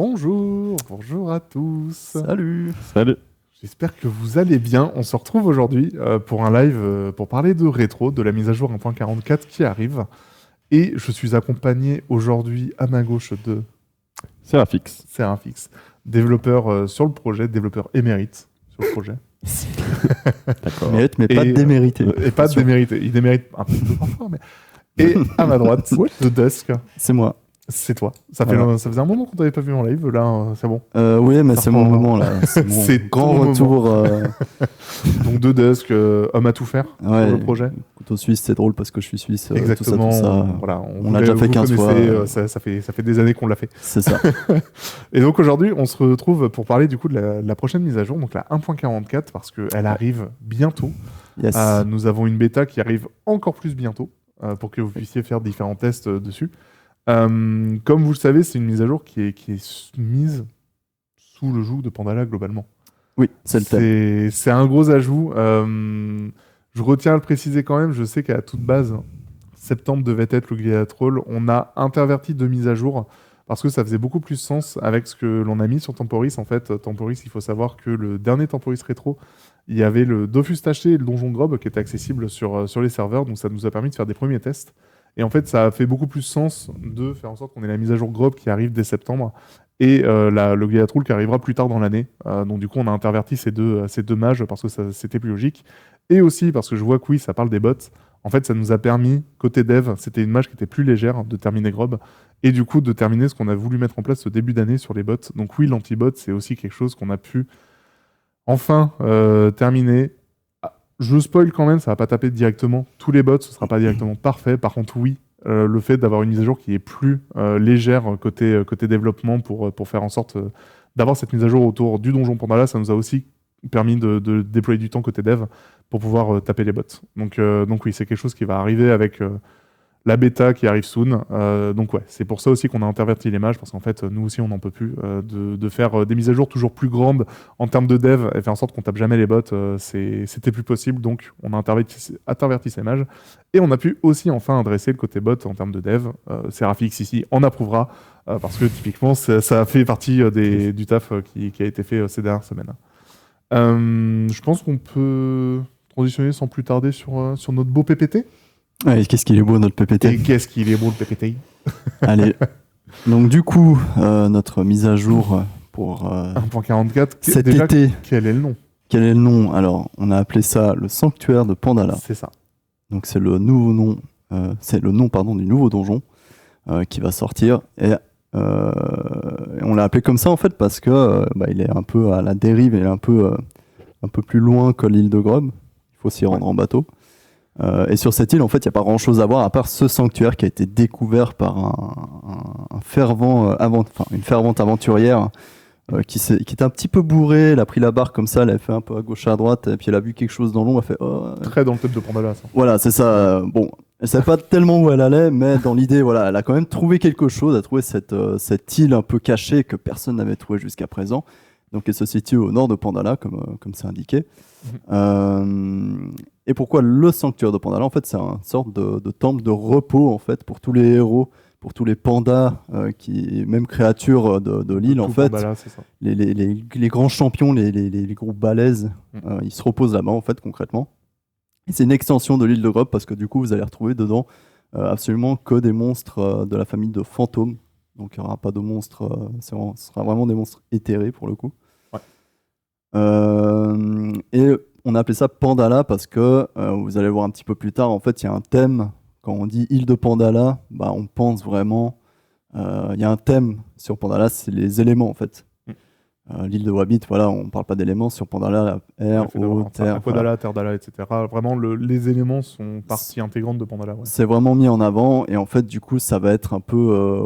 Bonjour à tous. Salut. Salut. J'espère que vous allez bien. On se retrouve aujourd'hui pour un live pour parler de rétro, de la mise à jour 1.44 qui arrive. Et je suis accompagné aujourd'hui à ma gauche de C'est un fixe. Serafix, développeur sur le projet, développeur émérite sur le projet. D'accord. Mérite, mais pas Et, démérité. Et pas de démérité. Il démérite un peu parfois, mais... Et à ma droite, The Dusk, C'est moi. c'est toi. Ça faisait un moment qu'on t'avait pas vu en live, là, c'est bon. Oui, mais Ça c'est mon reprend. moment là. C'est mon C'est grand ton retour. Donc The Dusk, homme à tout faire Ouais, sur le projet. Couteau suisse, c'est drôle parce que je suis suisse. Exactement. Tout ça. Voilà, On l'a déjà fait 15 fois. Ça fait des années qu'on l'a fait. C'est ça. Et donc aujourd'hui, on se retrouve pour parler du coup de la prochaine mise à jour, donc la 1.44, parce qu'elle arrive bientôt. Yes. Nous avons une bêta qui arrive encore plus bientôt pour que vous puissiez faire différents tests dessus. Comme vous le savez, c'est une mise à jour qui est mise sous le joug de Pandala globalement. Oui, c'est le thème. C'est un gros ajout. Je retiens à le préciser quand même. Je sais qu'à toute base, septembre devait être le Gladiatrol. On a interverti deux mises à jour parce que ça faisait beaucoup plus sens avec ce que l'on a mis sur Temporis. En fait, Temporis, il faut savoir que le dernier Temporis rétro, il y avait le Dofus Taché et le Donjon Grob qui étaient accessibles sur les serveurs. Donc ça nous a permis de faire des premiers tests. Et en fait, ça a fait beaucoup plus sens de faire en sorte qu'on ait la mise à jour Grob qui arrive dès septembre et le Gladiatrol qui arrivera plus tard dans l'année. Donc du coup, on a interverti ces deux mages parce que c'était plus logique. Et aussi parce que je vois que oui, ça parle des bots. En fait, ça nous a permis, côté dev, c'était une mage qui était plus légère de terminer Grob. Et du coup, de terminer ce qu'on a voulu mettre en place ce début d'année sur les bots. Donc oui, l'anti-bot, c'est aussi quelque chose qu'on a pu enfin terminer. Je spoil quand même, ça va pas taper directement tous les bots, ce sera pas directement parfait. Par contre, oui, le fait d'avoir une mise à jour qui est plus légère côté développement pour faire en sorte d'avoir cette mise à jour autour du donjon Pandala, ça nous a aussi permis de déployer du temps côté dev pour pouvoir taper les bots. Donc oui, c'est quelque chose qui va arriver avec la bêta qui arrive soon. Donc ouais, c'est pour ça aussi qu'on a interverti les mages, parce qu'en fait, nous aussi, on n'en peut plus de faire des mises à jour toujours plus grandes en termes de dev et faire en sorte qu'on tape jamais les bots. C'était plus possible, donc on a interverti ces mages. Et on a pu aussi enfin adresser le côté bot en termes de dev. Serafix ici en approuvera, parce que typiquement, ça a fait partie du taf qui a été fait ces dernières semaines. Je pense qu'on peut transitionner sans plus tarder sur notre beau PPT. Ouais, qu'est-ce qu'il est beau notre Et PPT. qu'est-ce qu'il est beau le PPT. Allez. Donc du coup, notre mise à jour pour 1.44. cet Déjà, été. quel est le nom? Quel est le nom? Alors, on a appelé ça le sanctuaire de Pandala. C'est ça. Donc c'est le nouveau nom. C'est le nom pardon du nouveau donjon qui va sortir et on l'a appelé comme ça en fait parce que il est un peu à la dérive, il est un peu plus loin que l'île de Grob. Il faut s'y rendre en bateau. Et sur cette île, en fait, il n'y a pas grand-chose à voir à part ce sanctuaire qui a été découvert par une fervente aventurière qui était un petit peu bourrée. Elle a pris la barre comme ça, elle a fait un peu à gauche à droite, et puis elle a vu quelque chose dans l'ombre, elle a fait oh. Très dans le thème de Pandala, ça. Voilà, c'est ça. Bon, elle savait pas tellement où elle allait, mais dans l'idée, voilà, elle a quand même trouvé quelque chose. Elle a trouvé cette île un peu cachée que personne n'avait trouvée jusqu'à présent. Donc, elle se situe au nord de Pandala, comme c'est indiqué. Et pourquoi le sanctuaire de Pandala? En fait, c'est une sorte de temple de repos en fait pour tous les héros, pour tous les pandas, même créatures de l'île en Tout fait. Pandala, c'est ça. Les grands champions, les gros balèzes, ils se reposent là-bas en fait concrètement. Et c'est une extension de l'île de Grob parce que du coup vous allez retrouver dedans absolument que des monstres de la famille de fantômes. Donc il n'y aura pas de monstres, ce sera vraiment des monstres éthérés pour le coup. Ouais. Et on a appelé ça Pandala parce que vous allez voir un petit peu plus tard, en fait il y a un thème. Quand on dit île de Pandala, on pense vraiment. Il y a un thème sur Pandala, c'est les éléments en fait. L'île de Wabit, voilà, on ne parle pas d'éléments. Sur Pandala, air, eau, terre. Aquadala, Terre-Dala, etc. Vraiment, les éléments sont partie intégrante de Pandala. Ouais. C'est vraiment mis en avant. Et en fait, du coup, ça va être un peu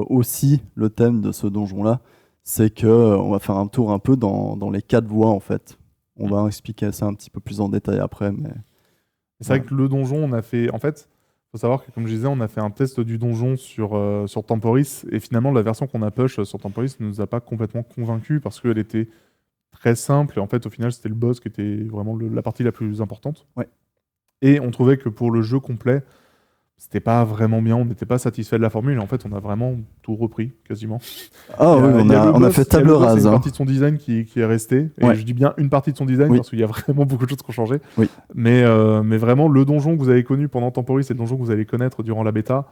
aussi le thème de ce donjon-là. C'est qu'on va faire un tour un peu dans les 4 voies, en fait. On va expliquer ça un petit peu plus en détail après. Mais c'est vrai que le donjon, on a fait... En fait, il faut savoir que, comme je disais, on a fait un test du donjon sur Temporis. Et finalement, la version qu'on a push sur Temporis ne nous a pas complètement convaincus parce qu'elle était très simple. Et en fait, au final, c'était le boss qui était vraiment la partie la plus importante. Ouais. Et on trouvait que pour le jeu complet, c'était pas vraiment bien, on n'était pas satisfait de la formule, et en fait, on a vraiment tout repris, quasiment. Ah oui, Il y a le on a boss, fait il y a table le boss et rase. une hein. partie de son design qui est restée, et Ouais. je dis bien une partie de son design, Oui. parce qu'il y a vraiment beaucoup de choses qui ont changé. Oui. Mais vraiment, le donjon que vous avez connu pendant Temporis et le donjon que vous allez connaître durant la bêta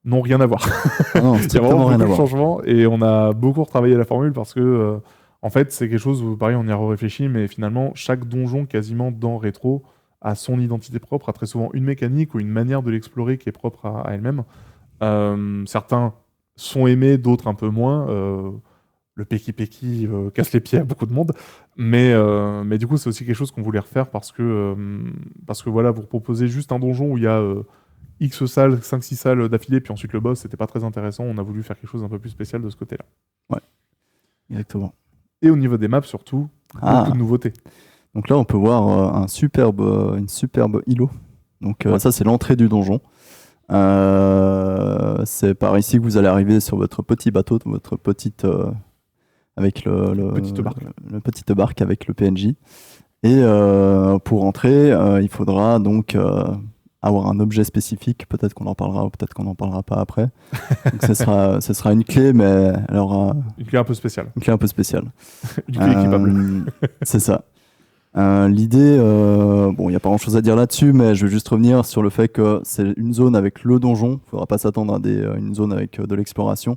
n'ont rien à voir. Ah non, Il y a strictement vraiment rien beaucoup à de voir. changements, et on a beaucoup retravaillé la formule, parce que, en fait, c'est quelque chose où, pareil, on y a réfléchi, mais finalement, chaque donjon, quasiment dans Rétro, a son identité propre, a très souvent une mécanique ou une manière de l'explorer qui est propre à elle-même. Certains sont aimés, d'autres un peu moins. Le Peki casse les pieds à beaucoup de monde. Mais du coup, c'est aussi quelque chose qu'on voulait refaire parce que voilà, vous proposez juste un donjon où il y a X salles, 5-6 salles d'affilée, puis ensuite le boss, c'était pas très intéressant. On a voulu faire quelque chose d'un peu plus spécial de ce côté-là. Exactement. Et au niveau des maps, surtout, beaucoup de nouveautés. Donc là, on peut voir une superbe îlot. Donc Ouais. ça, c'est l'entrée du donjon. C'est par ici que vous allez arriver sur votre petit bateau, votre petite avec Petite barque. le petite barque avec le PNJ. Et pour entrer, il faudra donc avoir un objet spécifique. Peut-être qu'on en parlera ou peut-être qu'on n'en parlera pas après. Donc ce sera une clé, mais alors Une clé un peu spéciale. une clé un peu spéciale. Une clé équipable. C'est ça. L'idée, bon, il n'y a pas grand-chose à dire là-dessus, mais je veux juste revenir sur le fait que c'est une zone avec le donjon. Il ne faudra pas s'attendre à une zone avec de l'exploration.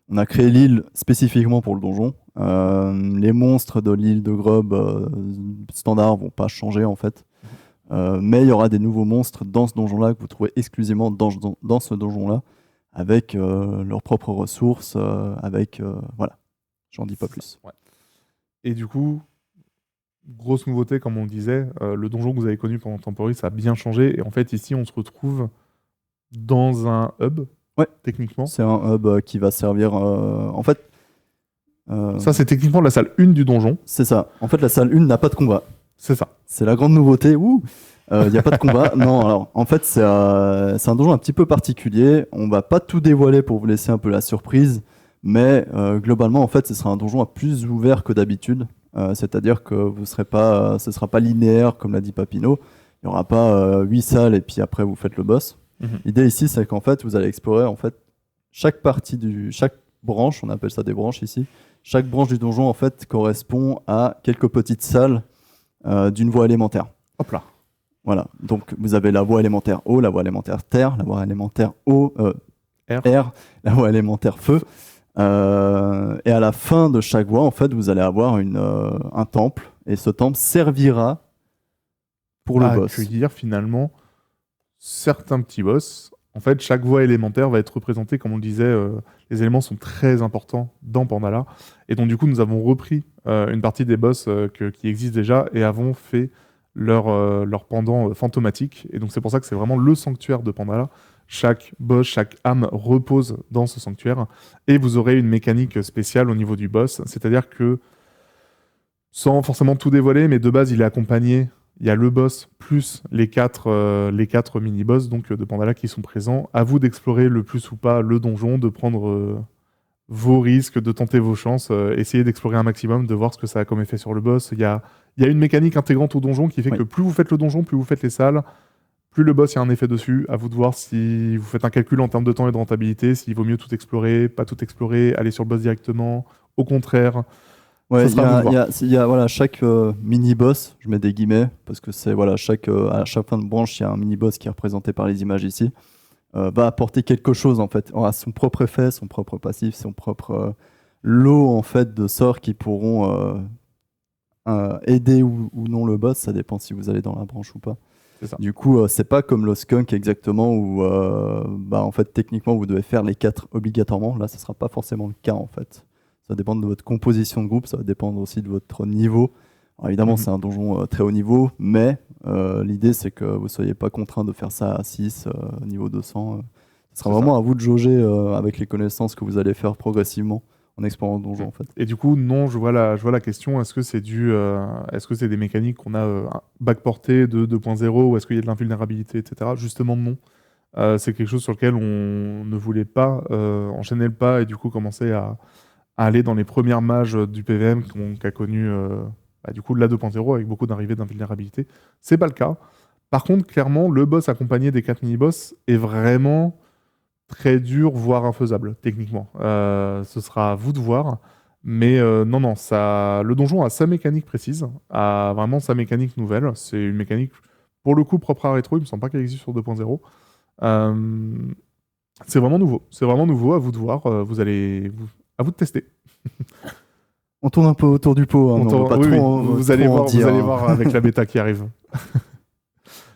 On a créé l'île spécifiquement pour le donjon. Les monstres de l'île de Grub standard vont pas changer en fait. Mais il y aura des nouveaux monstres dans ce donjon-là que vous trouvez exclusivement dans ce donjon-là, avec leurs propres ressources, voilà. J'en dis pas plus. Ouais. Et du coup, grosse nouveauté, comme on le disait, le donjon que vous avez connu pendant Temporis, ça a bien changé. Et en fait, ici, on se retrouve dans un hub, techniquement. C'est un hub qui va servir. En fait. Ça, c'est techniquement la salle 1 du donjon. C'est ça. En fait, la salle 1 n'a pas de combat. C'est ça. C'est la grande nouveauté. Il n'y a pas de combat. Non, alors, en fait, c'est un donjon un petit peu particulier. On va pas tout dévoiler pour vous laisser un peu la surprise. Mais globalement, en fait, ce sera un donjon plus ouvert que d'habitude. C'est-à-dire que ce ne sera pas linéaire, comme l'a dit Papineau. Il n'y aura pas 8 salles et puis après, vous faites le boss. L'idée ici, c'est qu'en fait, vous allez explorer en fait, chaque branche, on appelle ça des branches ici. Chaque branche du donjon, en fait, correspond à quelques petites salles d'une voie élémentaire. Hop là. Voilà. Donc, vous avez la voie élémentaire eau, la voie élémentaire terre, la voie élémentaire air, la voie élémentaire feu. Et à la fin de chaque voie, en fait, vous allez avoir un temple. Et ce temple servira pour le boss. Je veux dire, finalement, certains petits boss, en fait, chaque voie élémentaire va être représentée, comme on le disait, les éléments sont très importants dans Pandala. Et donc, du coup, nous avons repris une partie des boss qui existent déjà et avons fait leur pendant fantomatique. Et donc, c'est pour ça que c'est vraiment le sanctuaire de Pandala. Chaque boss, chaque âme repose dans ce sanctuaire. Et vous aurez une mécanique spéciale au niveau du boss. C'est-à-dire que, sans forcément tout dévoiler, mais de base, il est accompagné. Il y a le boss plus les quatre mini-boss donc, de Pandala qui sont présents. À vous d'explorer le plus ou pas le donjon, de prendre vos risques, de tenter vos chances, essayer d'explorer un maximum, de voir ce que ça a comme effet sur le boss. Il y a une mécanique intégrante au donjon qui fait que plus vous faites le donjon, plus vous faites les salles, plus le boss, il y a un effet dessus. À vous de voir si vous faites un calcul en termes de temps et de rentabilité, s'il vaut mieux tout explorer, pas tout explorer, aller sur le boss directement. Au contraire... Ouais, il y a voilà, chaque mini-boss, je mets des guillemets, parce que c'est à chaque fin de branche, il y a un mini-boss qui est représenté par les images ici, va apporter quelque chose en fait, aura son propre effet, son propre passif, son propre lot en fait de sorts qui pourront aider ou non le boss, ça dépend si vous allez dans la branche ou pas. Du coup, c'est pas comme le skunk exactement où en fait techniquement vous devez faire les 4 obligatoirement, là ce sera pas forcément le cas en fait. Ça dépend de votre composition de groupe, ça va dépendre aussi de votre niveau. Alors évidemment, c'est un donjon très haut niveau, mais l'idée, c'est que vous ne soyez pas contraint de faire ça à 6, niveau 200. Ce sera vraiment à vous de jauger avec les connaissances que vous allez faire progressivement en explorant le donjon, en fait. Et du coup, non, je vois la question. Est-ce que c'est est-ce que c'est des mécaniques qu'on a backportées de 2.0 ou est-ce qu'il y a de l'invulnérabilité, etc. Justement, non. C'est quelque chose sur lequel on ne voulait pas enchaîner le pas et du coup commencer à aller dans les premières mages du PVM qu'a connu du coup la 2.0 avec beaucoup d'arrivées d'invulnérabilité. C'est pas le cas Par contre, clairement, le boss accompagné des 4 mini-boss est vraiment très dur, voire infaisable, techniquement. Ce sera à vous de voir. Mais non, non, le donjon a sa mécanique précise, a vraiment sa mécanique nouvelle. C'est une mécanique, pour le coup, propre à Rétro. Il me semble pas qu'elle existe sur 2.0. C'est vraiment nouveau. C'est vraiment nouveau, à vous de voir. À vous de tester. On tourne un peu autour du pot. Hein, mais on va pas oui, trop, vous allez trop en voir, dire, vous allez hein. voir avec la bêta qui arrive.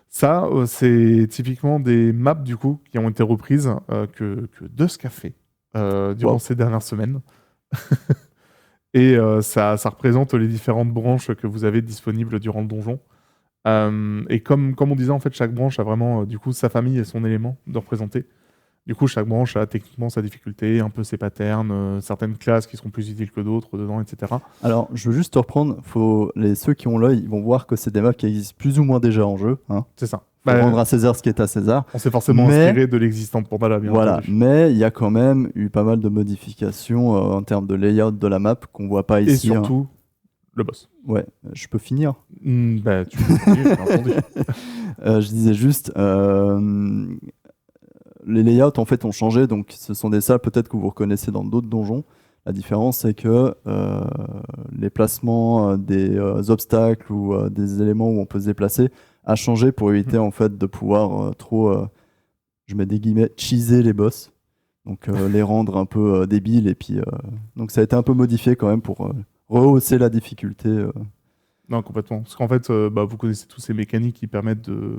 Ça, c'est typiquement des maps du coup qui ont été reprises que Dusk a fait durant ces dernières semaines. Et ça représente les différentes branches que vous avez disponibles durant le donjon. Et comme on disait, en fait, chaque branche a vraiment du coup sa famille et son élément de représenter. Du coup, chaque branche a techniquement sa difficulté, un peu ses patterns, certaines classes qui seront plus utiles que d'autres dedans, etc. Alors, je veux juste te reprendre. Ceux qui ont l'œil, ils vont voir que c'est des maps qui existent plus ou moins déjà en jeu. Hein. C'est ça. Faut rendre à César ce qui est à César. On s'est forcément inspiré de l'existante Pandala, bien voilà. entendu. Mais il y a quand même eu pas mal de modifications en termes de layout de la map qu'on voit pas ici. Et surtout, le boss. Ouais, je peux finir. Tu peux finir, bien entendu. Je disais juste, les layouts en fait ont changé, donc ce sont des salles peut-être que vous reconnaissez dans d'autres donjons. La différence c'est que les placements des obstacles ou des éléments où on peut se déplacer a changé pour éviter en fait de pouvoir je mets des guillemets, cheeser les boss, donc les rendre un peu débiles et puis donc ça a été un peu modifié quand même pour rehausser la difficulté. Non, complètement. Parce qu'en fait, vous connaissez tous ces mécaniques qui permettent de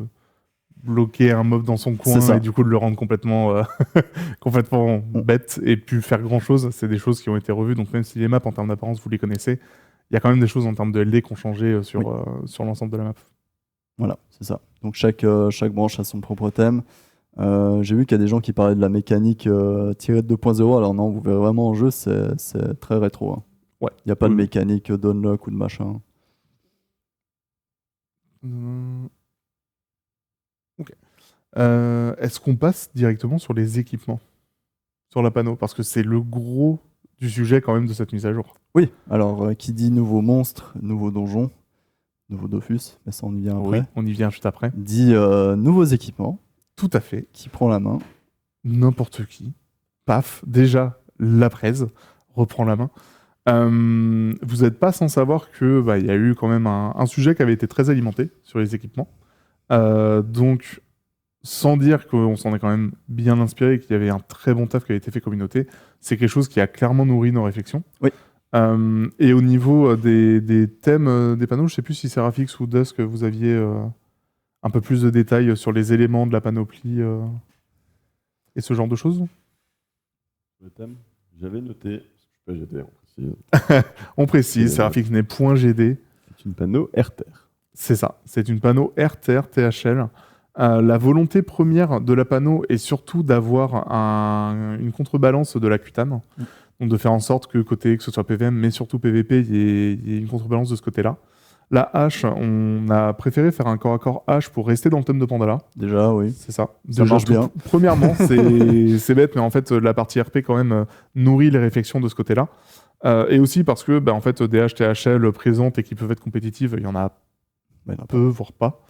bloquer un mob dans son coin et du coup de le rendre complètement, complètement bête et plus faire grand chose. C'est des choses qui ont été revues. Donc même si les maps en termes d'apparence vous les connaissez, il y a quand même des choses en termes de LD qui ont changé sur l'ensemble de la map. Voilà, c'est ça. Donc chaque branche a son propre thème. J'ai vu qu'il y a des gens qui parlaient de la mécanique tirée de 2.0. Alors non, vous verrez vraiment en jeu, c'est très rétro. Hein. Ouais. Il n'y a pas de mécanique d'unlock ou de machin. Ok. Est-ce qu'on passe directement sur les équipements sur la panneau? Parce que c'est le gros du sujet quand même de cette mise à jour. Oui, alors qui dit nouveau monstre, nouveau donjon, nouveau Dofus, mais ça on y vient après. Oui, on y vient juste après. Dit nouveaux équipements. Tout à fait. Qui prend la main? N'importe qui. Paf, déjà, la presse reprend la main. Vous n'êtes pas sans savoir que y a eu quand même un sujet qui avait été très alimenté sur les équipements. Donc, sans dire qu'on s'en est quand même bien inspiré et qu'il y avait un très bon taf qui avait été fait communauté, c'est quelque chose qui a clairement nourri nos réflexions. Oui. Et au niveau des thèmes des panneaux, je ne sais plus si c'est Rafix ou Dusk, vous aviez un peu plus de détails sur les éléments de la panoplie et ce genre de choses. Le thème, j'avais noté, je sais pas GD, on précise. On précise, Serafix n'est point GD. C'est une panneau RTR. C'est ça, c'est une panneau RTR THL. La volonté première de la panneau est surtout d'avoir une contrebalance de la cutane. Donc de faire en sorte que côté, que ce soit PVM, mais surtout PVP, il y ait une contrebalance de ce côté-là. La hache, on a préféré faire un corps à corps hache pour rester dans le thème de Pandala. Déjà, oui. C'est ça. Ça marche bien. Premièrement, c'est bête, mais en fait, la partie RP quand même nourrit les réflexions de ce côté-là. Et aussi parce que, en fait, des HTHL présentes et qui peuvent être compétitives, il y en a peu, voire pas.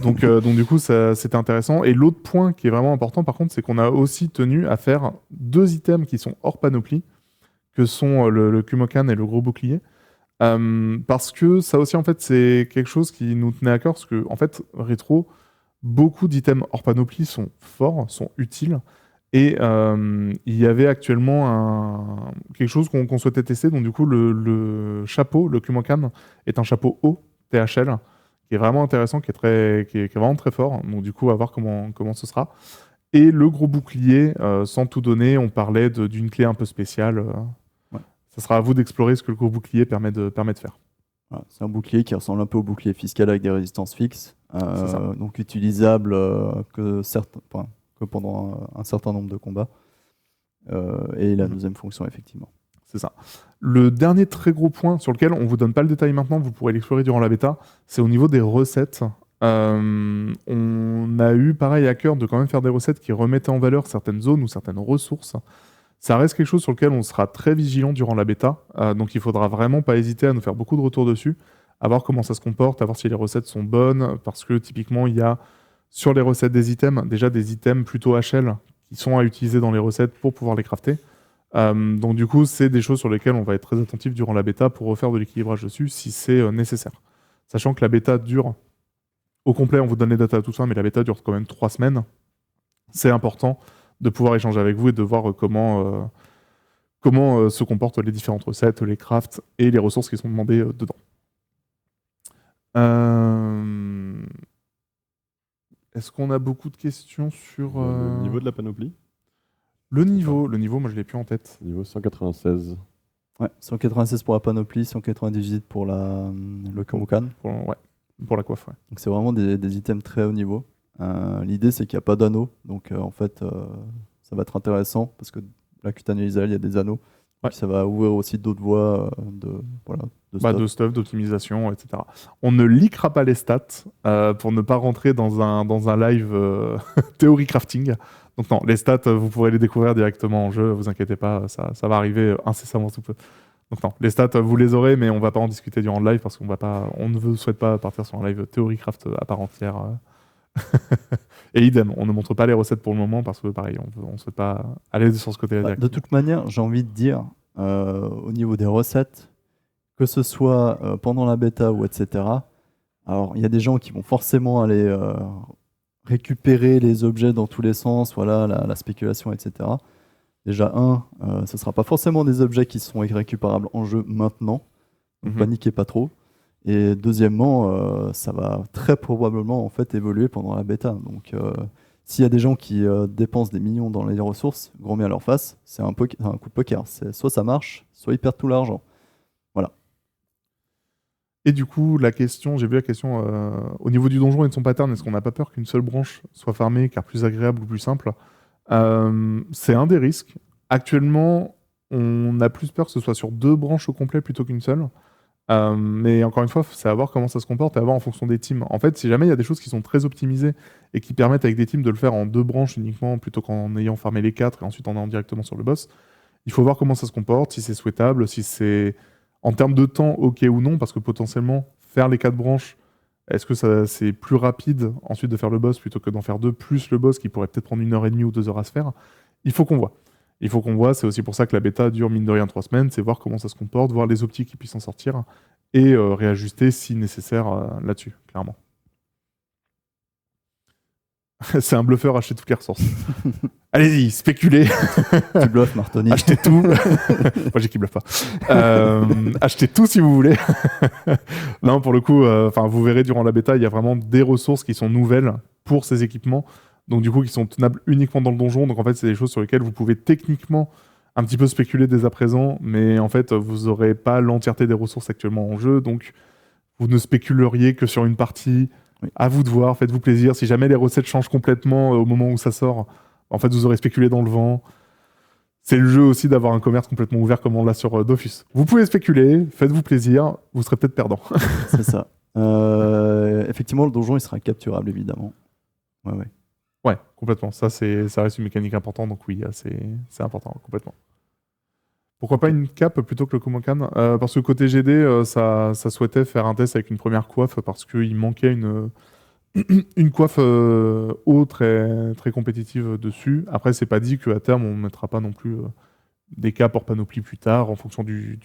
donc du coup, c'était intéressant. Et l'autre point qui est vraiment important, par contre, c'est qu'on a aussi tenu à faire 2 items qui sont hors panoplie, que sont le Kumokan et le gros bouclier. Parce que ça aussi, en fait, c'est quelque chose qui nous tenait à cœur, parce que, en fait, rétro, beaucoup d'items hors panoplie sont forts, sont utiles, et il y avait actuellement quelque chose qu'on souhaitait tester, donc du coup, le chapeau, le Kumokan, est un chapeau haut, THL, qui est vraiment intéressant, qui est vraiment très fort, donc du coup, à voir comment ce sera. Et le gros bouclier, sans tout donner, on parlait d'une clé un peu spéciale. Ça sera à vous d'explorer ce que le gros bouclier permet de faire. Voilà, c'est un bouclier qui ressemble un peu au bouclier fiscal avec des résistances fixes, donc utilisable que pendant un certain nombre de combats. Et la deuxième fonction, effectivement. C'est ça. Le dernier très gros point sur lequel on ne vous donne pas le détail maintenant, vous pourrez l'explorer durant la bêta, c'est au niveau des recettes. On a eu pareil à cœur de quand même faire des recettes qui remettaient en valeur certaines zones ou certaines ressources. Ça reste quelque chose sur lequel on sera très vigilant durant la bêta, donc il faudra vraiment pas hésiter à nous faire beaucoup de retours dessus, à voir comment ça se comporte, à voir si les recettes sont bonnes, parce que typiquement, il y a sur les recettes des items, déjà des items plutôt HL qui sont à utiliser dans les recettes pour pouvoir les crafter. Donc du coup, c'est des choses sur lesquelles on va être très attentif durant la bêta pour refaire de l'équilibrage dessus si c'est nécessaire. Sachant que la bêta dure au complet, on vous donne les datas tout ça, mais la bêta dure quand même 3 semaines. C'est important de pouvoir échanger avec vous et de voir comment se comportent les différentes recettes, les crafts et les ressources qui sont demandées dedans. Est-ce qu'on a beaucoup de questions sur Le niveau de la panoplie. le niveau, moi je l'ai plus en tête. Niveau 196. Ouais, 196 pour la panoplie, 198 pour le Kamukan. Pour la coiffe. Ouais. Donc c'est vraiment des items très haut niveau. L'idée c'est qu'il n'y a pas d'anneaux, donc en fait ça va être intéressant parce que la Cutaneous Isle, il y a des anneaux. Ouais. Ça va ouvrir aussi d'autres voies de stuff, d'optimisation, etc. On ne leakera pas les stats pour ne pas rentrer dans un live théorie crafting. Donc non, les stats, vous pourrez les découvrir directement en jeu, vous inquiétez pas, ça va arriver incessamment sous peu. Donc non, les stats, vous les aurez, mais on va pas en discuter durant le live parce qu'on ne vous souhaite pas partir sur un live théorie craft à part entière. Et idem, on ne montre pas les recettes pour le moment parce que pareil, on ne souhaite pas aller sur ce côté-là. De toute manière, j'ai envie de dire, au niveau des recettes, que ce soit pendant la bêta ou etc. Alors, il y a des gens qui vont forcément aller récupérer les objets dans tous les sens, voilà, la spéculation, etc. Déjà, ce ne sera pas forcément des objets qui seront récupérables en jeu maintenant, donc paniquez pas trop. Et deuxièmement, ça va très probablement en fait évoluer pendant la bêta. Donc, s'il y a des gens qui dépensent des millions dans les ressources, grand bien à leur face, c'est un coup de poker. Soit ça marche, soit ils perdent tout l'argent. Voilà. Et du coup, j'ai vu la question au niveau du donjon et de son pattern, est-ce qu'on n'a pas peur qu'une seule branche soit farmée car plus agréable ou plus simple ? C'est un des risques. Actuellement, on a plus peur que ce soit sur 2 branches au complet plutôt qu'une seule. Mais encore une fois, c'est à voir comment ça se comporte et à voir en fonction des teams. En fait, si jamais il y a des choses qui sont très optimisées et qui permettent avec des teams de le faire en 2 branches uniquement plutôt qu'en ayant farmé les 4 et ensuite en allant directement sur le boss, il faut voir comment ça se comporte, si c'est souhaitable, si c'est en termes de temps ok ou non, parce que potentiellement faire les 4 branches, est-ce que c'est plus rapide ensuite de faire le boss plutôt que d'en faire 2 plus le boss qui pourrait peut-être prendre 1h30 ou 2 heures à se faire. Il faut qu'on voit. C'est aussi pour ça que la bêta dure mine de rien 3 semaines, c'est voir comment ça se comporte, voir les optiques qui puissent en sortir et réajuster si nécessaire là-dessus, clairement. C'est un bluffeur, achetez toutes les ressources. Allez-y, spéculez. Tu bluffes, Martoni. Achetez tout. Moi, j'ai qui bluffe pas. Achetez tout si vous voulez. Non, pour le coup, vous verrez durant la bêta, il y a vraiment des ressources qui sont nouvelles pour ces équipements. Donc du coup, qui sont tenables uniquement dans le donjon. Donc en fait, c'est des choses sur lesquelles vous pouvez techniquement un petit peu spéculer dès à présent. Mais en fait, vous n'aurez pas l'entièreté des ressources actuellement en jeu. Donc vous ne spéculeriez que sur une partie. Oui. À vous de voir, faites-vous plaisir. Si jamais les recettes changent complètement au moment où ça sort, en fait, vous aurez spéculé dans le vent. C'est le jeu aussi d'avoir un commerce complètement ouvert comme on l'a sur Dofus. Vous pouvez spéculer, faites-vous plaisir, vous serez peut-être perdant. C'est ça. Effectivement, le donjon, il sera capturable, évidemment. Ouais, complètement. Ça reste une mécanique importante, donc oui, c'est important, complètement. Pourquoi pas une cape plutôt que le Komokan parce que côté GD, ça souhaitait faire un test avec une première coiffe parce qu'il manquait une coiffe haut très, très compétitive dessus. Après, c'est pas dit qu'à terme, on ne mettra pas non plus des capes hors panoplie plus tard en fonction du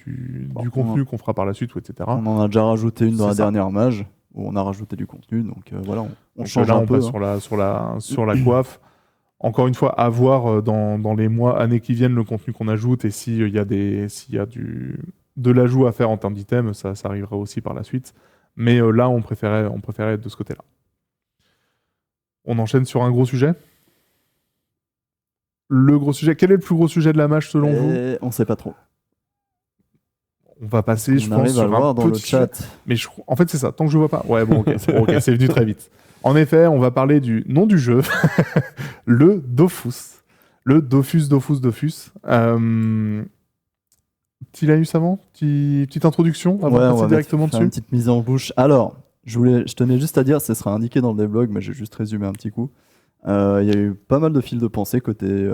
contenu qu'on fera par la suite, etc. On en a déjà rajouté une dans la dernière mage où on a rajouté du contenu. Donc voilà, on change là, un on peu. Passe sur la coiffe. Encore une fois, à voir dans les mois, années qui viennent, le contenu qu'on ajoute et s'il y a de l'ajout à faire en termes d'items, ça arrivera aussi par la suite. Mais là, on préférait être de ce côté-là. On enchaîne sur un gros sujet. Le gros sujet, quel est le plus gros sujet de la match selon vous ? On ne sait pas trop. On va passer, je pense, arrive à sur voir un dans le petit chat. Mais en fait, c'est ça. Tant que je vois pas. Ouais, bon, ok, c'est venu très vite. En effet, on va parler du nom du jeu, le Dofus. Le Dofus. Petit laïus avant, petite introduction avant de passer directement dessus. Une petite mise en bouche. Alors, je tenais juste à dire, ce sera indiqué dans le devlog, mais j'ai juste résumé un petit coup. Il y a eu pas mal de fils de pensée côté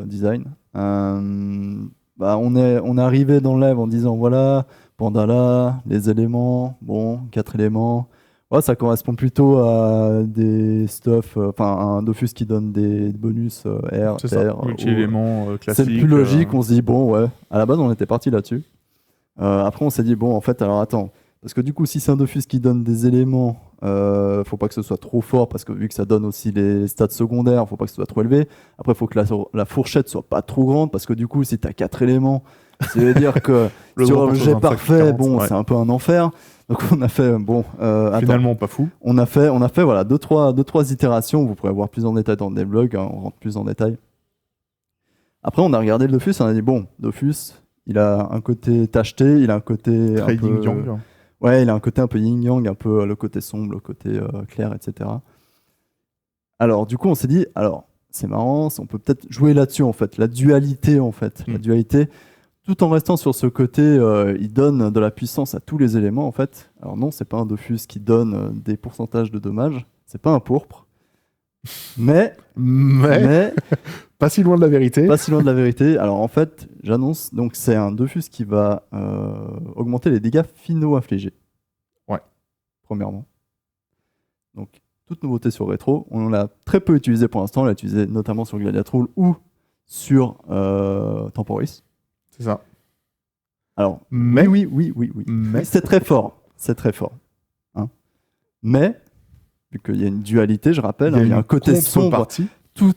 design. On est arrivé dans le live en disant voilà, Pandala, les éléments, bon, 4 éléments. Ouais, ça correspond plutôt à des stuff, un Dofus qui donne des bonus air, C'est ça, terre. multi-éléments C'est classiques. le plus logique, on se dit, bon, ouais, à la base, on était parti là-dessus. Après, on s'est dit, bon, en fait, alors attends, parce que du coup, si c'est un Dofus qui donne des éléments, faut pas que ce soit trop fort, parce que vu que ça donne aussi les stats secondaires, faut pas que ce soit trop élevé. Après, faut que la fourchette soit pas trop grande, parce que du coup, si t'as 4 éléments, ça veut dire que Le sur gros le jet pourcentage, parfait, 40, bon, ouais. c'est un peu un enfer. Donc, on a fait, bon, attends. Finalement, pas fou. On a fait voilà, deux, trois itérations. Vous pourrez voir plus en détail dans le devlog, hein, on rentre plus en détail. Après, on a regardé le Dofus, on a dit, bon, Dofus, il a un côté tacheté, il a un côté Très un peu... yin-yang. Ouais, il a un côté un peu yin-yang, un peu le côté sombre, le côté clair, etc. Alors, du coup, on s'est dit, alors, c'est marrant, on peut peut-être jouer là-dessus, en fait, la dualité, en fait. La dualité, tout en restant sur ce côté, il donne de la puissance à tous les éléments, en fait. Alors non, c'est pas un Dofus qui donne des pourcentages de dommages, c'est pas un pourpre, mais Pas si loin de la vérité. pas si loin de la vérité. Alors en fait, j'annonce, donc c'est un Dofus qui va augmenter les dégâts finaux infligés. Ouais. Premièrement. Donc, toute nouveauté sur Rétro. On l'a très peu utilisé pour l'instant. On l'a utilisé notamment sur Gladiatrool ou sur Temporis. C'est ça. Alors, Mais- oui. Mais C'est très fort. C'est très fort. Hein. Mais, vu qu'il y a une dualité, je rappelle, il y a un côté sombre. contrepartie. Tout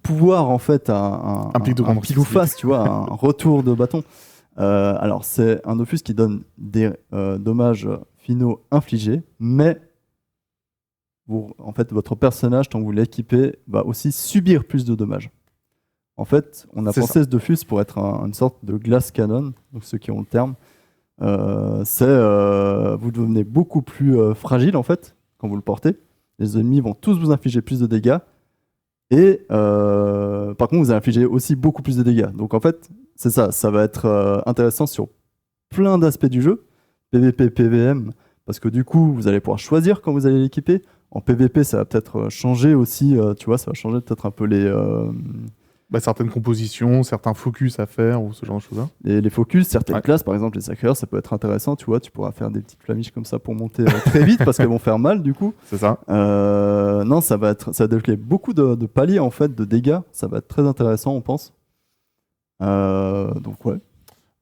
pouvoir, en fait, a Implique de un grandes pile ou face, tu vois, un retour de bâton. Alors, c'est un Dofus qui donne des dommages finaux infligés, mais en fait, votre personnage, tant que vous l'équipez, va aussi subir plus de dommages. En fait, on a C'est pensé ce Dofus pour être une sorte de glass cannon, donc ceux qui ont le terme. Vous devenez beaucoup plus fragile, en fait, quand vous le portez. Les ennemis vont tous vous infliger plus de dégâts. Et par contre, vous allez infliger aussi beaucoup plus de dégâts. Donc en fait, c'est ça. Ça va être intéressant sur plein d'aspects du jeu. PVP, PVM, parce que du coup, vous allez pouvoir choisir quand vous allez l'équiper. En PVP, ça va peut-être changer aussi. Tu vois, ça va changer peut-être un peu Certaines compositions, certains focus à faire ou ce genre de choses-là. les focus. Certaines Ouais. classes, par exemple les sacreurs, ça peut être intéressant. Tu vois, tu pourras faire des petites flamiches comme ça pour monter très vite parce qu'elles vont faire mal du coup. C'est ça. Non, ça va débloquer beaucoup de paliers en fait, de dégâts. Ça va être très intéressant, on pense. Donc ouais.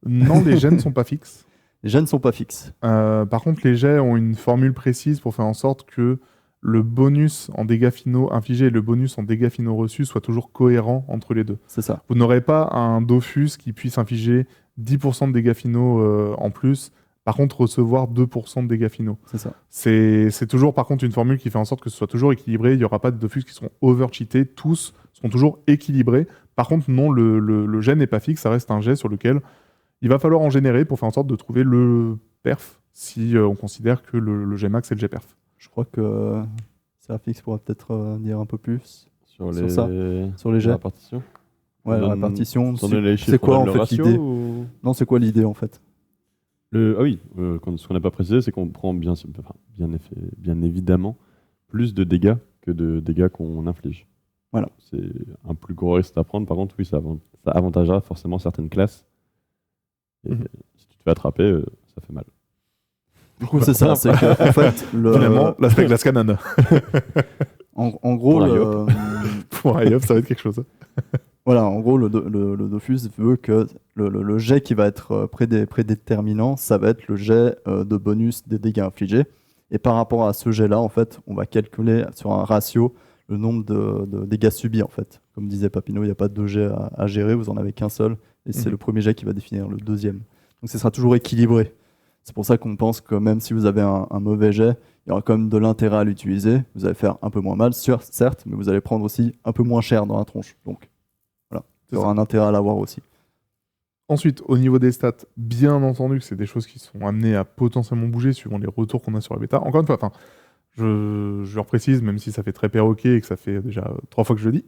Non, les gènes ne sont pas fixes. Les gènes ne sont pas fixes. Par contre, les jets ont une formule précise pour faire en sorte que le bonus en dégâts finaux infligés et le bonus en dégâts finaux reçus soient toujours cohérents entre les deux. C'est ça. Vous n'aurez pas un Dofus qui puisse infliger 10% de dégâts finaux en plus, par contre recevoir 2% de dégâts finaux. C'est ça. C'est toujours par contre une formule qui fait en sorte que ce soit toujours équilibré. Il n'y aura pas de Dofus qui seront over-cheatés, tous seront toujours équilibrés. Par contre, non, le jet n'est pas fixe, ça reste un jet sur lequel il va falloir en générer pour faire en sorte de trouver le perf si on considère que le jet max est le jet perf. Je crois que Serafix pourra peut-être dire un peu plus Sur sur les, ça, sur les la jets. répartition. Ouais, On la donne- répartition. on donne les chiffres, C'est quoi on en donne le fait ratio l'idée ou- Non, c'est quoi l'idée en fait Ah oui, ce qu'on n'a pas précisé, c'est qu'on prend bien évidemment plus de dégâts que de dégâts qu'on inflige. Voilà. C'est un plus gros risque à prendre. Par contre, oui, ça avantagera forcément certaines classes. Et si tu te fais attraper, ça fait mal. Du coup, c'est ça. C'est que, en fait, Finalement, l'aspect glace cannon. en gros, Pour un Pour un IOP, ça va être quelque chose. voilà, en gros, le Dofus veut que le jet qui va être prédéterminant, ça va être le jet de bonus des dégâts infligés. Et par rapport à ce jet-là, en fait, on va calculer sur un ratio le nombre de dégâts subis, en fait. Comme disait Papineau, il n'y a pas de jet à gérer, vous en avez qu'un seul. Et c'est le premier jet qui va définir le deuxième. Donc, ce sera toujours équilibré. C'est pour ça qu'on pense que même si vous avez un mauvais jet, il y aura quand même de l'intérêt à l'utiliser. Vous allez faire un peu moins mal, certes, mais vous allez prendre aussi un peu moins cher dans la tronche. Donc, voilà. Il y aura un intérêt à l'avoir aussi. Ensuite, au niveau des stats, bien entendu que c'est des choses qui sont amenées à potentiellement bouger suivant les retours qu'on a sur la bêta. Encore une fois, je le reprécise, même si ça fait très perroquet et que ça fait déjà 3 fois que je le dis,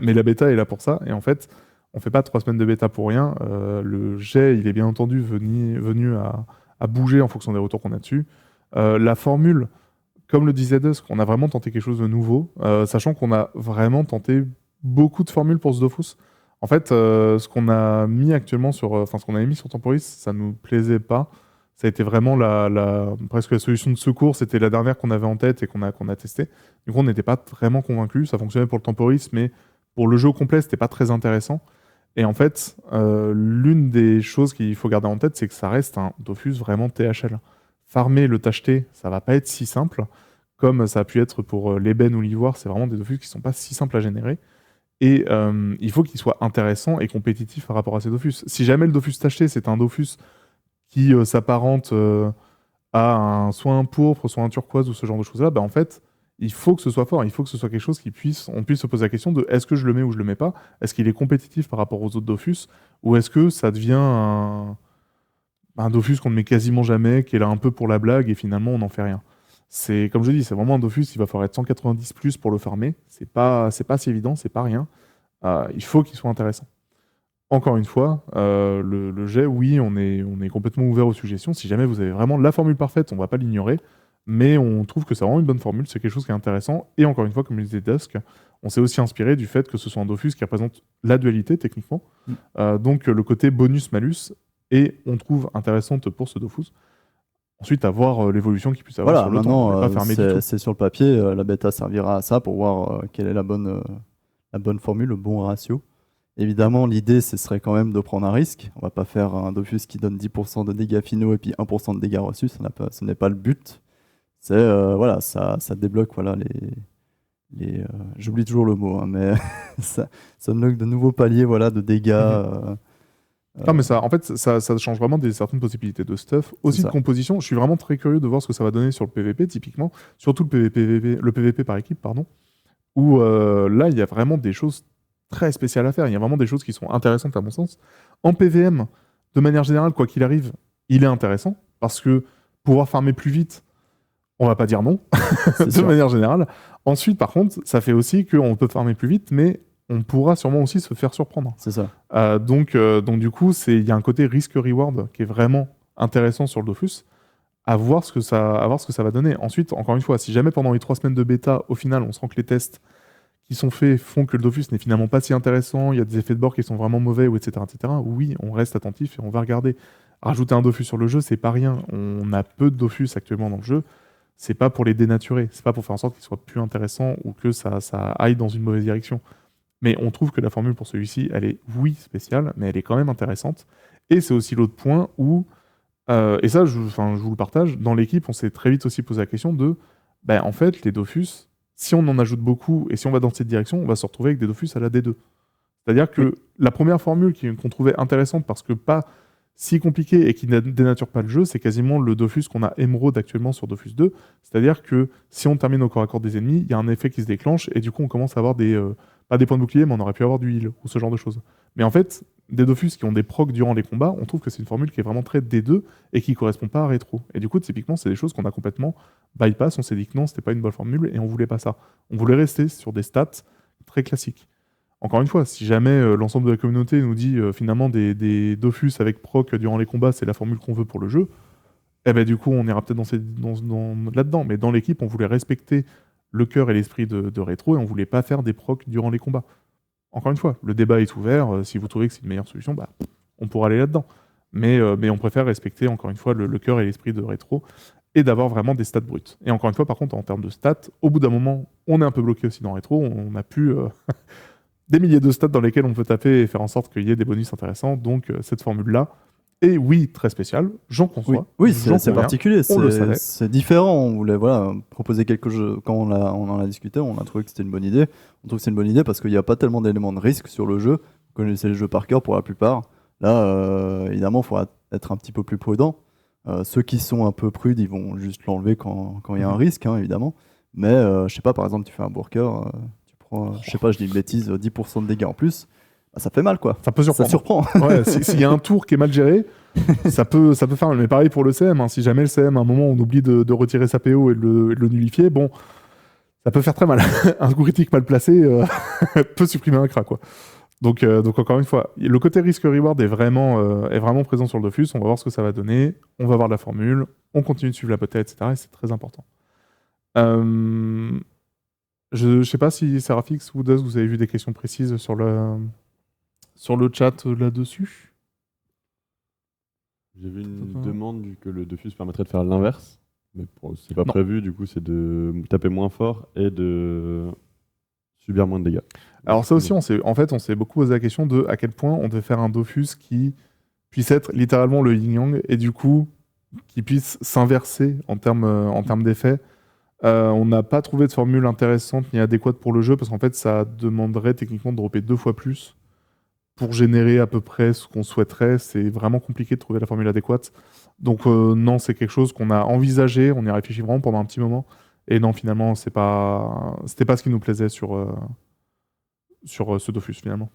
mais la bêta est là pour ça. Et en fait, on fait pas 3 semaines de bêta pour rien. Le jet, il est bien entendu venu à bouger en fonction des retours qu'on a dessus. La formule, comme le disait Dusk, on a vraiment tenté quelque chose de nouveau, sachant qu'on a vraiment tenté beaucoup de formules pour ce Dofus. En fait, ce qu'on a mis actuellement ce qu'on avait mis sur Temporis, ça nous plaisait pas. Ça a été vraiment presque la solution de secours. C'était la dernière qu'on avait en tête et qu'on a testé. Du coup, on n'était pas vraiment convaincus. Ça fonctionnait pour le Temporis, mais pour le jeu au complet, c'était pas très intéressant. Et en fait, l'une des choses qu'il faut garder en tête, c'est que ça reste un Dofus vraiment THL. Farmer le t'acheter, ça va pas être si simple, comme ça a pu être pour l'ébène ou l'ivoire. C'est vraiment des Dofus qui sont pas si simples à générer. Et il faut qu'il soit intéressant et compétitif par rapport à ces Dofus. Si jamais le Dofus t'acheter, c'est un Dofus qui s'apparente à soit un pourpre, soit un turquoise ou ce genre de choses-là, bah en fait, il faut que ce soit fort. Il faut que ce soit quelque chose on puisse se poser la question de est-ce que je le mets ou je le mets pas? Est-ce qu'il est compétitif par rapport aux autres Dofus? Ou est-ce que ça devient un Dofus qu'on ne met quasiment jamais, qui est là un peu pour la blague et finalement on n'en fait rien? C'est, comme je dis, c'est vraiment un Dofus, il va falloir être 190 plus pour le farmer. C'est pas si évident, c'est pas rien. Il faut qu'il soit intéressant. Encore une fois, le jet, oui, on est complètement ouvert aux suggestions. Si jamais vous avez vraiment la formule parfaite, on va pas l'ignorer. Mais on trouve que c'est vraiment une bonne formule, c'est quelque chose qui est intéressant. Et encore une fois, comme le disait Dusk, on s'est aussi inspiré du fait que ce soit un Dofus qui représente la dualité, techniquement. Donc le côté bonus-malus, et on trouve intéressante pour ce Dofus. Ensuite, à voir l'évolution qu'il puisse avoir Voilà, sur le temps. On maintenant, n'est pas fermé du tout. c'est sur le papier. La bêta servira à ça pour voir quelle est la bonne formule, le bon ratio. Évidemment, l'idée, ce serait quand même de prendre un risque. On va pas faire un Dofus qui donne 10% de dégâts finaux et puis 1% de dégâts reçus. Ce n'est pas le but. C'est voilà, ça débloque voilà j'oublie toujours le mot, hein, mais ça débloque de nouveaux paliers voilà de dégâts. Non, mais ça, en fait, ça change vraiment certaines possibilités de stuff, aussi de composition. Je suis vraiment très curieux de voir ce que ça va donner sur le PVP, typiquement, surtout le PVP par équipe, pardon, où là, il y a vraiment des choses très spéciales à faire. Il y a vraiment des choses qui sont intéressantes à mon sens. En PVM, de manière générale, quoi qu'il arrive, il est intéressant, parce que pouvoir farmer plus vite, on va pas dire non, de manière générale. Ensuite, par contre, ça fait aussi qu'on peut farmer plus vite, mais on pourra sûrement aussi se faire surprendre. C'est ça. Donc du coup, il y a un côté risk-reward qui est vraiment intéressant sur le Dofus, à voir ce que ça va donner. Ensuite, encore une fois, si jamais pendant les 3 semaines de bêta, au final, on sent que les tests qui sont faits font que le Dofus n'est finalement pas si intéressant, il y a des effets de bord qui sont vraiment mauvais, ou etc., oui, on reste attentif et on va regarder. Rajouter un Dofus sur le jeu, c'est pas rien. On a peu de Dofus actuellement dans le jeu. C'est pas pour les dénaturer, c'est pas pour faire en sorte qu'ils soient plus intéressants ou que ça aille dans une mauvaise direction. Mais on trouve que la formule pour celui-ci, elle est, oui, spéciale, mais elle est quand même intéressante. Et c'est aussi l'autre point où, et ça, je vous le partage, dans l'équipe, on s'est très vite aussi posé la question de, en fait, les Dofus, si on en ajoute beaucoup et si on va dans cette direction, on va se retrouver avec des Dofus à la D2. C'est-à-dire que la première formule qu'on trouvait intéressante parce que pas si compliquée et qui ne dénature pas le jeu, c'est quasiment le Dofus qu'on a Emerald actuellement sur Dofus 2. C'est-à-dire que si on termine au corps à corps des ennemis, il y a un effet qui se déclenche et du coup on commence à avoir pas des points de bouclier, mais on aurait pu avoir du heal ou ce genre de choses. Mais en fait, des Dofus qui ont des procs durant les combats, on trouve que c'est une formule qui est vraiment très D2 et qui correspond pas à rétro. Et du coup, typiquement, c'est des choses qu'on a complètement bypass. On s'est dit que non, c'était pas une bonne formule et on voulait pas ça. On voulait rester sur des stats très classiques. Encore une fois, si jamais l'ensemble de la communauté nous dit finalement des Dofus avec proc durant les combats, c'est la formule qu'on veut pour le jeu, eh ben du coup, on ira peut-être là-dedans. Mais dans l'équipe, on voulait respecter le cœur et l'esprit de rétro et on voulait pas faire des procs durant les combats. Encore une fois, le débat est ouvert. Si vous trouvez que c'est une meilleure solution, on pourra aller là-dedans. Mais on préfère respecter, encore une fois, le cœur et l'esprit de rétro et d'avoir vraiment des stats brutes. Et encore une fois, par contre, en termes de stats, au bout d'un moment, on est un peu bloqué aussi dans rétro. On a pu... des milliers de stats dans lesquels on peut taper et faire en sorte qu'il y ait des bonus intéressants. Donc, cette formule-là est, oui, très spéciale. J'en conçois. Oui, c'est particulier. On le savait. C'est différent. On voulait proposer quelque chose. Quand on en a discuté, on a trouvé que c'était une bonne idée. On trouve que c'est une bonne idée parce qu'il n'y a pas tellement d'éléments de risque sur le jeu. Vous connaissez le jeu par cœur pour la plupart. Là, évidemment, il faudra être un petit peu plus prudent. Ceux qui sont un peu prudes, ils vont juste l'enlever quand il y a un risque, hein, évidemment. Mais, je sais pas, par exemple, tu fais un worker... je sais pas, je dis une bêtise, 10% de dégâts en plus, ça fait mal quoi. Ça peut surprendre. Ça surprend. Ouais, s'il y a un tour qui est mal géré, ça peut faire mal. Mais pareil pour le CM, hein. Si jamais le CM, à un moment, on oublie de retirer sa PO et de le nullifier, bon, ça peut faire très mal. Un coup critique mal placé peut supprimer un crack, quoi. Donc encore une fois, le côté risque-reward est vraiment présent sur le Dofus. On va voir ce que ça va donner. On va voir la formule. On continue de suivre la bêta, etc. Et c'est très important. Je sais pas si Seraphix ou Dust, vous avez vu des questions précises sur sur le chat là-dessus. J'ai vu une Mhm. demande que le Dofus permettrait de faire l'inverse, mais c'est pas prévu, du coup c'est de taper moins fort et de subir moins de dégâts. Alors ça aussi, on s'est beaucoup posé la question de à quel point on devait faire un Dofus qui puisse être littéralement le yin-yang et du coup qui puisse s'inverser en termes d'effets. On n'a pas trouvé de formule intéressante ni adéquate pour le jeu parce qu'en fait ça demanderait techniquement de dropper 2 fois plus pour générer à peu près ce qu'on souhaiterait. C'est vraiment compliqué de trouver la formule adéquate. Donc non, c'est quelque chose qu'on a envisagé, on y a réfléchi vraiment pendant un petit moment. Et non, finalement, c'était pas ce qui nous plaisait sur ce Dofus finalement.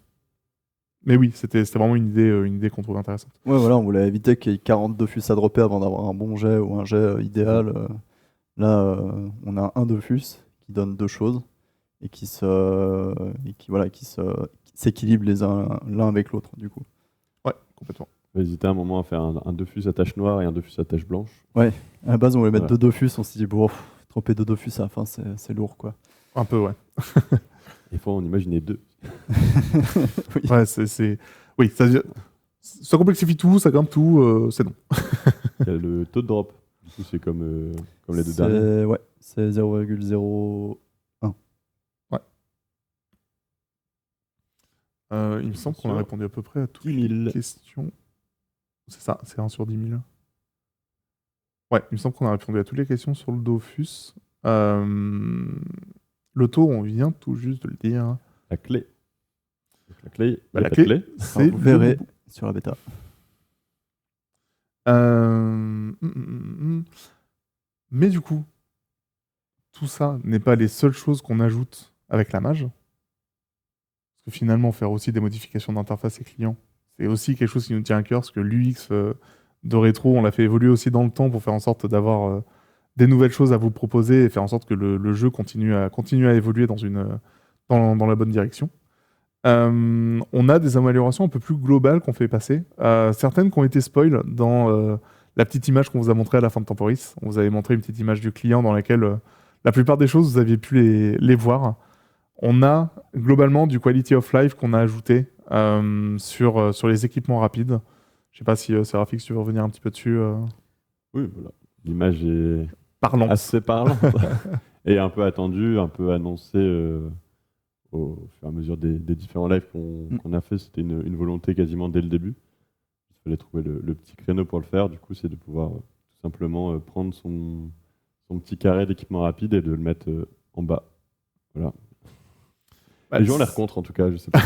Mais oui, c'était vraiment une idée qu'on trouvait intéressante. Ouais, voilà, on voulait éviter qu'il y ait 40 Dofus à dropper avant d'avoir un bon jet ou un jet idéal. Là, on a un Dofus qui donne 2 choses et qui s'équilibrent l'un avec l'autre, du coup. Ouais, complètement. On va hésiter un moment à faire un Dofus à tache noire et un Dofus à tache blanche. À la base, on voulait mettre Voilà. 2 Dofus, on s'est dit, bon, dropper 2 Dofus à la fin, c'est lourd, quoi. Un peu, ouais. Des fois, on imaginait 2. Oui. Ouais, oui, ça complexifie tout, ça grimpe tout, c'est non. Il y a le taux de drop. Du coup, c'est comme les 2 derniers. Ouais, c'est 0,01. Il me semble qu'on a répondu à peu près à toutes 10 000. les questions. C'est ça, c'est 1 sur 10 000. Ouais, il me semble qu'on a répondu à toutes les questions sur le Dofus. Le taux, on vient tout juste de le dire. La clé. Donc, la clé, Bah, il y a la pas de clé, clé. c'est Vous verrez le boubou. sur la bêta. Mais du coup, tout ça n'est pas les seules choses qu'on ajoute avec la mage. Parce que finalement, faire aussi des modifications d'interface et client, c'est aussi quelque chose qui nous tient à cœur, parce que l'UX de rétro, on l'a fait évoluer aussi dans le temps pour faire en sorte d'avoir des nouvelles choses à vous proposer et faire en sorte que le jeu continue à évoluer dans la bonne direction. On a des améliorations un peu plus globales qu'on fait passer. Certaines qui ont été spoil dans la petite image qu'on vous a montrée à la fin de Temporis. On vous avait montré une petite image du client dans laquelle la plupart des choses, vous aviez pu les voir. On a globalement du quality of life qu'on a ajouté sur les équipements rapides. Je sais pas si Seraphix, tu veux revenir un petit peu dessus. Oui, voilà. L'image est Parlant. assez parlante et un peu attendue, un peu annoncée au fur et à mesure des différents lives qu'on a fait. C'était une volonté quasiment dès le début. Il fallait trouver le petit créneau pour le faire. Du coup, c'est de pouvoir tout simplement prendre son petit carré d'équipement rapide et de le mettre en bas. Voilà. Les gens ont l'air contre, en tout cas, je sais pas.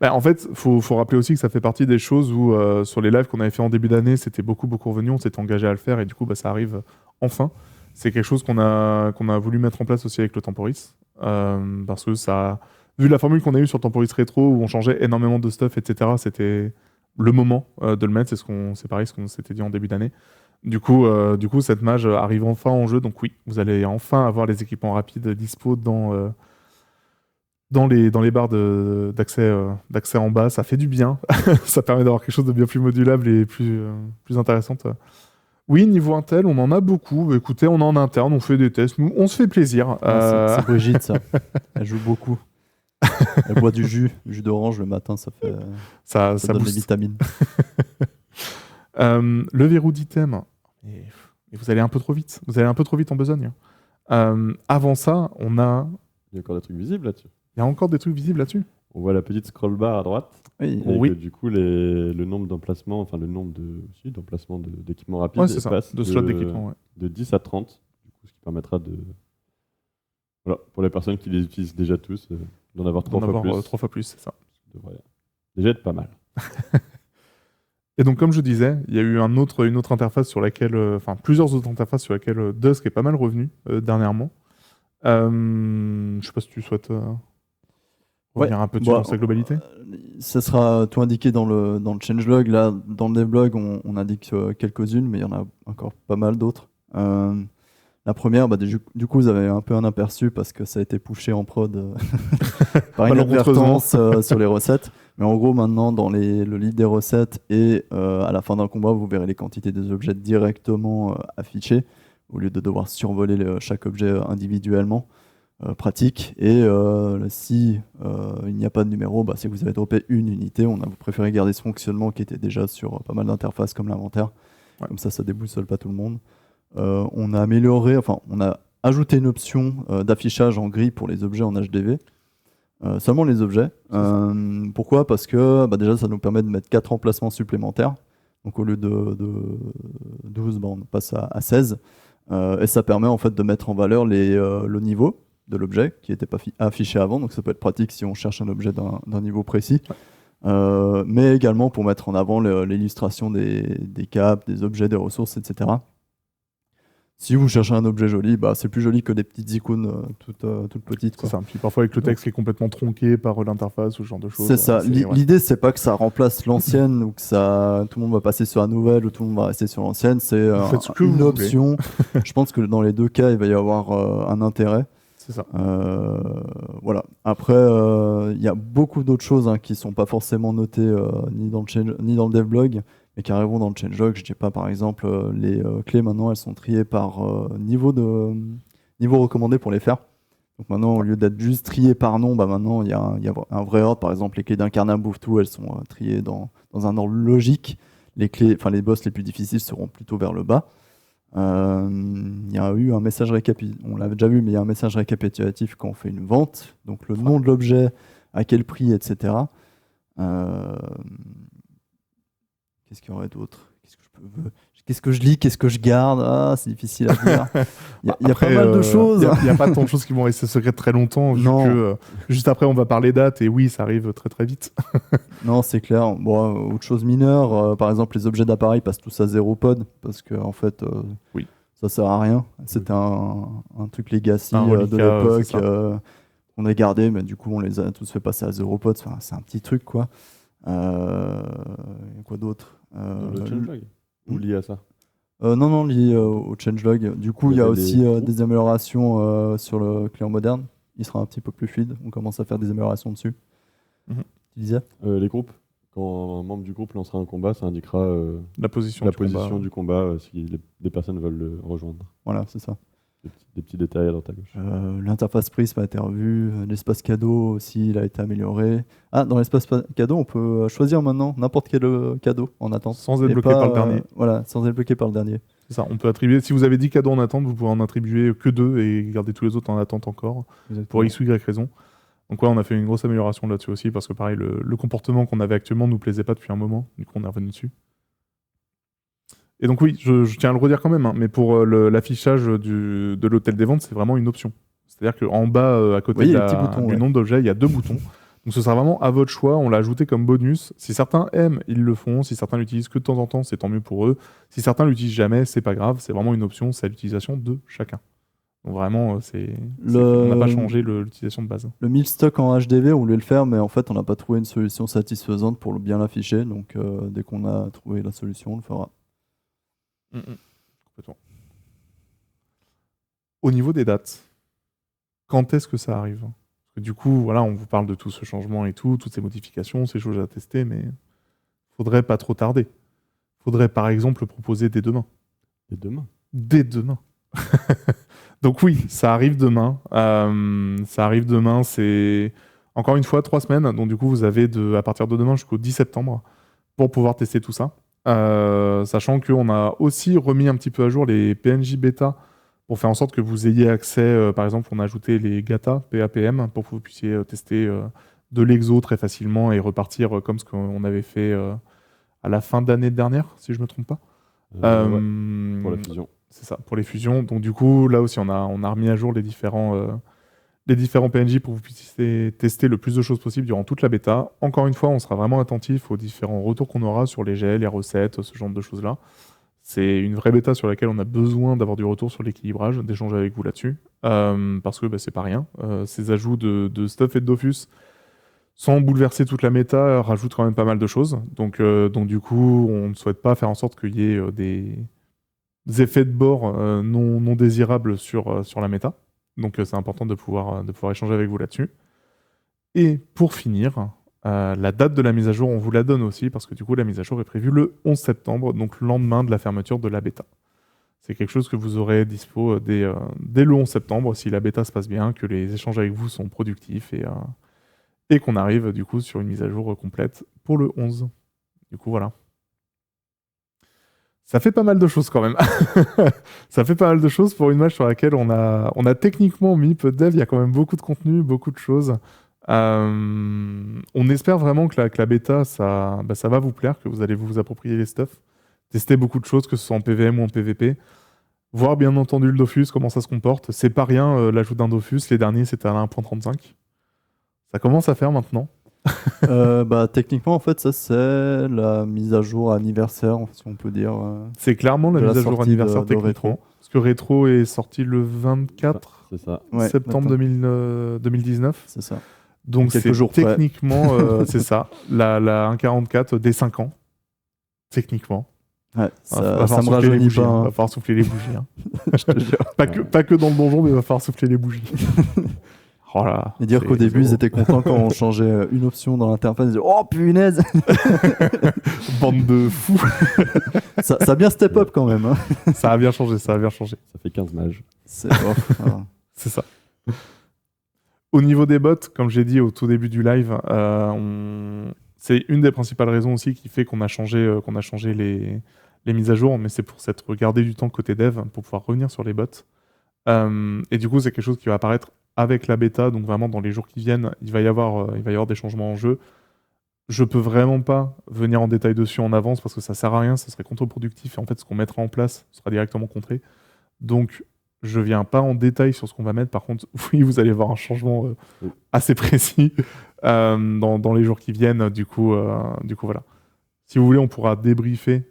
Bah, en fait, faut rappeler aussi que ça fait partie des choses où, sur les lives qu'on avait fait en début d'année, c'était beaucoup revenu, on s'était engagé à le faire, et du coup, bah, ça arrive enfin. C'est quelque chose qu'on a voulu mettre en place aussi avec le Temporis, parce que ça, vu la formule qu'on a eue sur Temporis Rétro, où on changeait énormément de stuff, etc., c'était le moment de le mettre, c'est pareil, ce qu'on s'était dit en début d'année. Du coup, cette mage arrive enfin en jeu, donc oui, vous allez enfin avoir les équipements rapides dispo dans les barres d'accès en bas. Ça fait du bien. Ça permet d'avoir quelque chose de bien plus modulable et plus intéressante. Oui, niveau Intel, on en a beaucoup. Écoutez, on est en interne, on fait des tests. Nous, on se fait plaisir. C'est Brigitte, ça. Elle joue beaucoup. Elle boit du jus d'orange le matin, ça ça donne les booste. vitamines. Le verrou d'item. Et vous allez un peu trop vite. Vous allez un peu trop vite en besogne. Avant ça, Il y a encore des trucs visibles là-dessus. Il y a encore des trucs visibles là-dessus. On voit la petite scroll bar à droite. Oui. Et Oui. que, du coup, le nombre d'emplacements, enfin le nombre d'emplacements d'équipements rapides Ouais, c'est ça. passe De slots d'équipement. Ouais. de 10 à 30, du coup, ce qui permettra de... Voilà, pour les personnes qui les utilisent déjà tous, d'en avoir 3 fois plus. 3 fois plus, c'est ça. Ça devrait déjà être pas mal. Et donc, comme je disais, il y a eu une autre interface sur laquelle, plusieurs autres interfaces sur lesquelles Dusk est pas mal revenu dernièrement. Je sais pas si tu souhaites revenir un peu dessus dans sa globalité. Ça sera tout indiqué dans le changelog. Là, dans le devlog, on indique quelques-unes, mais il y en a encore pas mal d'autres. La première, du coup, vous avez un peu un aperçu parce que ça a été pushé en prod par inadvertance sur les recettes. Mais en gros, maintenant, dans le livre des recettes et à la fin d'un combat, vous verrez les quantités des objets directement affichées au lieu de devoir survoler chaque objet individuellement. pratique. Et si il n'y a pas de numéro, c'est que vous avez droppé une unité. On a préféré garder ce fonctionnement qui était déjà sur pas mal d'interfaces comme l'inventaire. Ouais. Comme ça déboussole pas tout le monde. On a amélioré, on a ajouté une option d'affichage en gris pour les objets en HDV. Seulement les objets. Pourquoi ? Parce que déjà, ça nous permet de mettre 4 emplacements supplémentaires. Donc au lieu de 12, on passe à 16. Et ça permet en fait de mettre en valeur le niveau de l'objet qui n'était pas affiché avant. Donc ça peut être pratique si on cherche un objet d'un niveau précis. Mais également pour mettre en avant l'illustration des caps, des objets, des ressources, etc. Si vous cherchez un objet joli, c'est plus joli que des petites icônes toutes petites. C'est ça. Puis parfois avec le texte qui est complètement tronqué par l'interface ou ce genre de choses. C'est ça. L'idée, c'est pas que ça remplace l'ancienne ou que tout le monde va passer sur la nouvelle ou tout le monde va rester sur l'ancienne. C'est une option. Je pense que dans les deux cas, il va y avoir un intérêt. C'est ça. Voilà. Après, il y a beaucoup d'autres choses qui sont pas forcément notées ni dans le devlog, mais qui arriveront dans le changelog. Je dis pas, par exemple, les clés maintenant, elles sont triées par niveau recommandé pour les faire. Donc maintenant, au lieu d'être juste triées par nom, maintenant il y a un vrai ordre. Par exemple, les clés d'Incarnat Bouffe-Tout, elles sont triées dans un ordre logique. Les boss les plus difficiles seront plutôt vers le bas. Il y a eu un message on l'avait déjà vu, mais il y a un message récapitulatif quand on fait une vente. Donc le nom de l'objet, à quel prix, etc. Qu'est-ce qu'il y aurait d'autre ? Qu'est-ce que je lis ? Qu'est-ce que je garde ? C'est difficile à dire. Il y a pas mal de choses. Il n'y a pas tant de choses qui vont rester secrètes très longtemps, vu que juste après on va parler dates, et oui, ça arrive très très vite. Non, c'est clair. Autre chose mineure, par exemple, les objets d'appareil passent tous à 0 pod, parce que en fait, ça sert à rien. C'était un truc legacy de l'époque qu'on a gardé, mais du coup, on les a tous fait passer à 0 pod. Enfin, c'est un petit truc, quoi. Quoi d'autre ? Le changelog ou lié à ça ? Non, lié au changelog. Du coup, il y a aussi des améliorations sur le client moderne. Il sera un petit peu plus fluide. On commence à faire des améliorations dessus. Tu disais ? Les groupes. Quand un membre du groupe lancera un combat, ça indiquera la position du combat si des personnes veulent le rejoindre. Voilà, c'est ça. Des petits détails à droite à gauche. L'interface Prism a été revue. L'espace cadeau aussi, il a été amélioré. Dans l'espace cadeau, on peut choisir maintenant n'importe quel cadeau en attente. Sans être bloqué par le dernier. Voilà, sans être bloqué par le dernier. C'est ça, on peut attribuer. Si vous avez 10 cadeaux en attente, vous pouvez en attribuer que 2 et garder tous les autres en attente encore. Exactement. Pour X ou Y raison. Donc on a fait une grosse amélioration là-dessus aussi, parce que pareil, le comportement qu'on avait actuellement ne nous plaisait pas depuis un moment, du coup on est revenu dessus. Et donc oui, je tiens à le redire quand même, mais pour l'affichage de l'hôtel des ventes, c'est vraiment une option. C'est-à-dire qu'en bas, à côté du nom d'objet, il y a 2 boutons. Donc ce sera vraiment à votre choix, on l'a ajouté comme bonus. Si certains aiment, ils le font. Si certains l'utilisent que de temps en temps, c'est tant mieux pour eux. Si certains l'utilisent jamais, c'est pas grave, c'est vraiment une option, c'est à l'utilisation de chacun. Donc vraiment, on n'a pas changé l'utilisation de base. Le 1000 stock en HDV, on voulait le faire, mais en fait, on n'a pas trouvé une solution satisfaisante pour bien l'afficher. Donc dès qu'on a trouvé la solution, on le fera. Complètement. Au niveau des dates, quand est-ce que ça arrive ? Parce que du coup, voilà, on vous parle de tout ce changement et tout, toutes ces modifications, ces choses à tester, mais faudrait pas trop tarder. Faudrait par exemple proposer dès demain. Dès demain. Donc oui, ça arrive demain. C'est encore une fois 3 semaines. Donc du coup, vous avez à partir de demain jusqu'au 10 septembre pour pouvoir tester tout ça. Sachant qu'on a aussi remis un petit peu à jour les PNJ bêta pour faire en sorte que vous ayez accès. Par exemple, on a ajouté les GATA, PAPM, pour que vous puissiez tester de l'exo très facilement et repartir comme ce qu'on avait fait à la fin d'année dernière, si je ne me trompe pas. Pour la fusion. C'est ça, pour les fusions. Donc du coup, là aussi, on a remis à jour les différents PNJ pour que vous puissiez tester le plus de choses possible durant toute la bêta. Encore une fois, on sera vraiment attentif aux différents retours qu'on aura sur les gels, les recettes, ce genre de choses-là. C'est une vraie bêta sur laquelle on a besoin d'avoir du retour sur l'équilibrage, d'échanger avec vous là-dessus, parce que c'est pas rien. Ces ajouts de stuff et de Dofus, sans bouleverser toute la méta, rajoutent quand même pas mal de choses. Donc du coup, on ne souhaite pas faire en sorte qu'il y ait des effets de bord non désirables sur la méta. Donc c'est important de pouvoir échanger avec vous là-dessus. Et pour finir, la date de la mise à jour, on vous la donne aussi, parce que du coup la mise à jour est prévue le 11 septembre, donc le lendemain de la fermeture de la bêta. C'est quelque chose que vous aurez dispo dès le 11 septembre, si la bêta se passe bien, que les échanges avec vous sont productifs et qu'on arrive du coup sur une mise à jour complète pour le 11. Du coup, voilà. Ça fait pas mal de choses quand même. Ça fait pas mal de choses pour une match sur laquelle on a techniquement mis peu de dev. Il y a quand même beaucoup de contenu, beaucoup de choses. On espère vraiment que la bêta, ça va vous plaire, que vous allez vous approprier les stuff. Tester beaucoup de choses, que ce soit en PVM ou en PVP. Voir bien entendu le Dofus, comment ça se comporte. C'est pas rien l'ajout d'un Dofus. Les derniers, c'était à 1.35. Ça commence à faire maintenant. Techniquement, en fait, ça, c'est la mise à jour anniversaire, si on peut dire. C'est clairement la de la mise à jour sortie anniversaire de techniquement. Rétro. Parce que Rétro est sorti le 24 C'est ça. Ouais, septembre attends, 2019. c'est ça. Donc Quelques c'est jours près. techniquement, c'est ça, la 1.44 des 5 ans. Techniquement. Ouais, Va ça falloir me souffler les rajeunit bougies, pas. hein. Hein. Va falloir souffler les bougies. Hein. Je te jure. Pas que dans le donjon, mais il va falloir souffler les bougies. Oh là, Et dire c'est- qu'au début, c'est ils étaient contents quand on changeait une option dans l'interface. Ils disaient, oh punaise. Bande de fous. Ça a bien step up quand même. Hein. Ça a bien changé, ça a bien changé. Ça fait 15 mages. C'est voilà. C'est ça. Au niveau des bots, comme j'ai dit au tout début du live, c'est une des principales raisons aussi qui fait qu'on a changé les mises à jour, mais c'est pour s'être gardé du temps côté dev pour pouvoir revenir sur les bots. Et du coup, c'est quelque chose qui va apparaître avec la bêta, donc vraiment dans les jours qui viennent, il va y avoir des changements en jeu. Je peux vraiment pas venir en détail dessus en avance parce que ça sert à rien, ça serait contre-productif et en fait ce qu'on mettra en place sera directement contré. Donc je viens pas en détail sur ce qu'on va mettre. Par contre, oui, vous allez voir un changement assez précis dans les jours qui viennent. Du coup, voilà. Si vous voulez, on pourra débriefer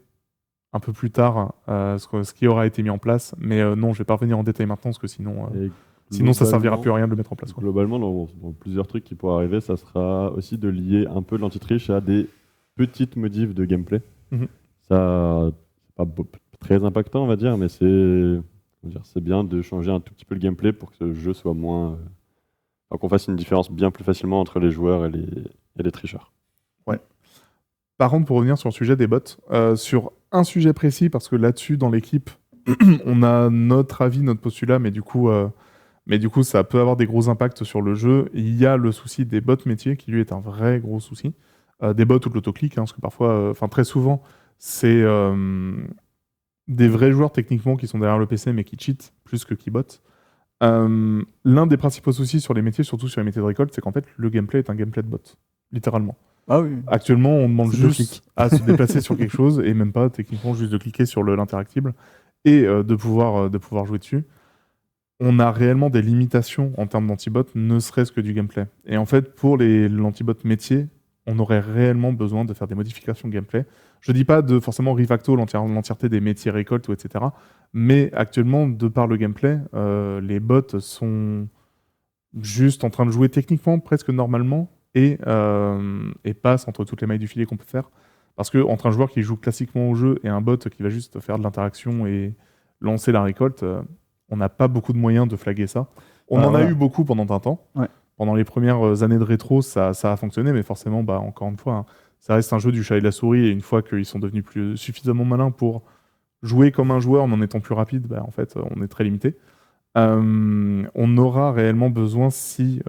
un peu plus tard ce qui aura été mis en place. Mais non, je vais pas revenir en détail maintenant parce que sinon ça servira plus à rien de le mettre en place. Quoi. Globalement, dans plusieurs trucs qui pourraient arriver, ça sera aussi de lier un peu l'anti-triche à des petites modifs de gameplay. Mhm. Ça, c'est pas très impactant, on va dire, mais c'est bien de changer un tout petit peu le gameplay pour que le jeu soit moins. Qu'on fasse une différence bien plus facilement entre les joueurs et les tricheurs. Par contre, pour revenir sur le sujet des bots, sur un sujet précis, parce que là-dessus, dans l'équipe, on a notre avis, notre postulat, mais du coup, ça peut avoir des gros impacts sur le jeu. Il y a le souci des bots métiers, qui lui est un vrai gros souci. Des bots ou de l'autoclic, hein, parce que parfois, très souvent, c'est des vrais joueurs techniquement qui sont derrière le PC, mais qui cheatent plus que qui bottent. L'un des principaux soucis sur les métiers, surtout sur les métiers de récolte, c'est qu'en fait, le gameplay est un gameplay de bot, littéralement. Ah oui. Actuellement, on demande C'est deux juste clics. à se déplacer sur quelque chose et même pas techniquement juste de cliquer sur l'interactible et de pouvoir jouer dessus. On a réellement des limitations en termes d'antibot, ne serait-ce que du gameplay. Et en fait, pour l'antibot métier, on aurait réellement besoin de faire des modifications de gameplay. Je dis pas de forcément refacto l'entièreté des métiers récoltes ou etc. Mais actuellement, de par le gameplay, les bots sont juste en train de jouer techniquement presque normalement et passe entre toutes les mailles du filet qu'on peut faire. Parce qu'entre un joueur qui joue classiquement au jeu et un bot qui va juste faire de l'interaction et lancer la récolte, on n'a pas beaucoup de moyens de flaguer ça. On en a eu beaucoup pendant un temps. Ouais. Pendant les premières années de rétro, ça a fonctionné, mais forcément, encore une fois, hein, ça reste un jeu du chat et de la souris, et une fois qu'ils sont devenus suffisamment malins pour jouer comme un joueur en étant plus rapide, en fait, on est très limité. On aura réellement besoin, si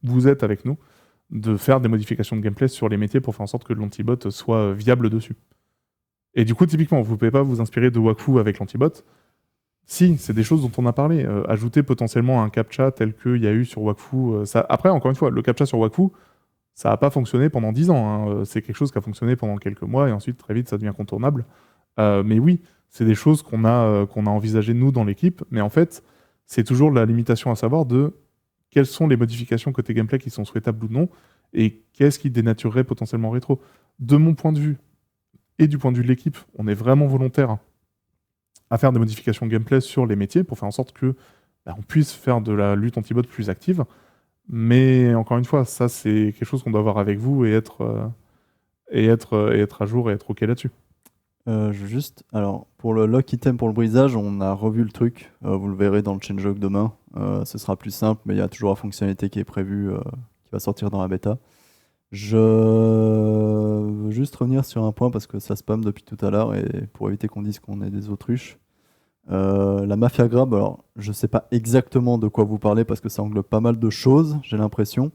vous êtes avec nous, de faire des modifications de gameplay sur les métiers pour faire en sorte que l'antibot soit viable dessus. Et du coup, typiquement, vous ne pouvez pas vous inspirer de Wakfu avec l'antibot. Si, c'est des choses dont on a parlé. Ajouter potentiellement un captcha tel qu'il y a eu sur Wakfu. Après, encore une fois, le captcha sur Wakfu, ça n'a pas fonctionné pendant 10 ans. Hein. C'est quelque chose qui a fonctionné pendant quelques mois et ensuite, très vite, ça devient contournable. Mais oui, c'est des choses qu'on a envisagées, nous, dans l'équipe. Mais en fait, c'est toujours la limitation à savoir de quelles sont les modifications côté gameplay qui sont souhaitables ou non, et qu'est-ce qui dénaturerait potentiellement rétro. De mon point de vue, et du point de vue de l'équipe, on est vraiment volontaire à faire des modifications gameplay sur les métiers pour faire en sorte que on puisse faire de la lutte anti-bot plus active. Mais encore une fois, ça c'est quelque chose qu'on doit voir avec vous et être à jour et être OK là-dessus. Alors, pour le lock item pour le brisage, on a revu le truc. Vous le verrez dans le changelog demain. Ce sera plus simple, mais il y a toujours la fonctionnalité qui est prévue, qui va sortir dans la bêta. Je veux juste revenir sur un point parce que ça spam depuis tout à l'heure et pour éviter qu'on dise qu'on est des autruches. La Mafia Grab, alors je sais pas exactement de quoi vous parlez parce que ça englobe pas mal de choses, j'ai l'impression.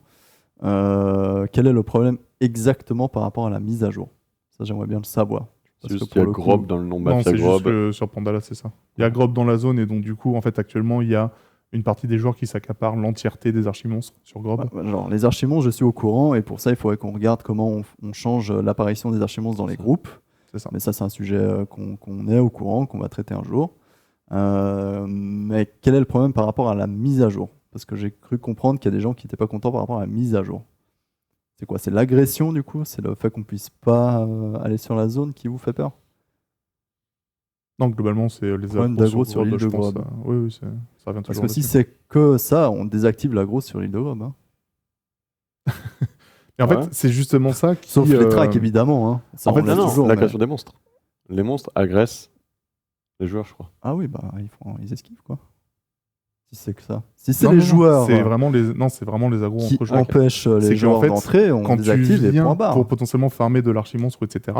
Quel est le problème exactement par rapport à la mise à jour? Ça, j'aimerais bien le savoir. C'est Parce que juste qu'il y a pour le coup- Grob dans le nom Non, Mafia c'est juste Grob. que sur Pandala, c'est ça. Il y a Grob dans la zone, et donc du coup, en fait, actuellement, il y a une partie des joueurs qui s'accaparent l'entièreté des archimonstres sur Grob. Genre, les archimonstres, je suis au courant, et pour ça, il faudrait qu'on regarde comment on change l'apparition des archimonstres dans les groupes. C'est ça. Mais ça, c'est un sujet qu'on est au courant, qu'on va traiter un jour. Mais quel est le problème par rapport à la mise à jour? Parce que j'ai cru comprendre qu'il y a des gens qui n'étaient pas contents par rapport à la mise à jour. C'est quoi? C'est l'agression, du coup? C'est le fait qu'on puisse pas aller sur la zone qui vous fait peur? Non, globalement, c'est les Problème agros d'aggro sur Grob, l'île je de pense. Grob. Oui, oui, ça revient Parce toujours que si là-dessus. c'est que ça, on désactive l'aggro sur l'île de Grob. Hein. Et en Ouais. fait, c'est justement ça qui... Sauf les tracks, évidemment. Hein. Ça, en on fait, laisse Non, toujours, la mais- création des monstres. Les monstres agressent les joueurs, je crois. Ah oui, bah ils esquivent quoi. Si c'est que ça. Si c'est Non, les non, non, joueurs c'est vraiment les... Non, c'est vraiment les agros qui entre joueurs. empêchent C'est les qu'en joueurs fait, d'entrer, on Quand tu désactive et viens point barre. pour potentiellement farmer de l'archimonstre, etc.,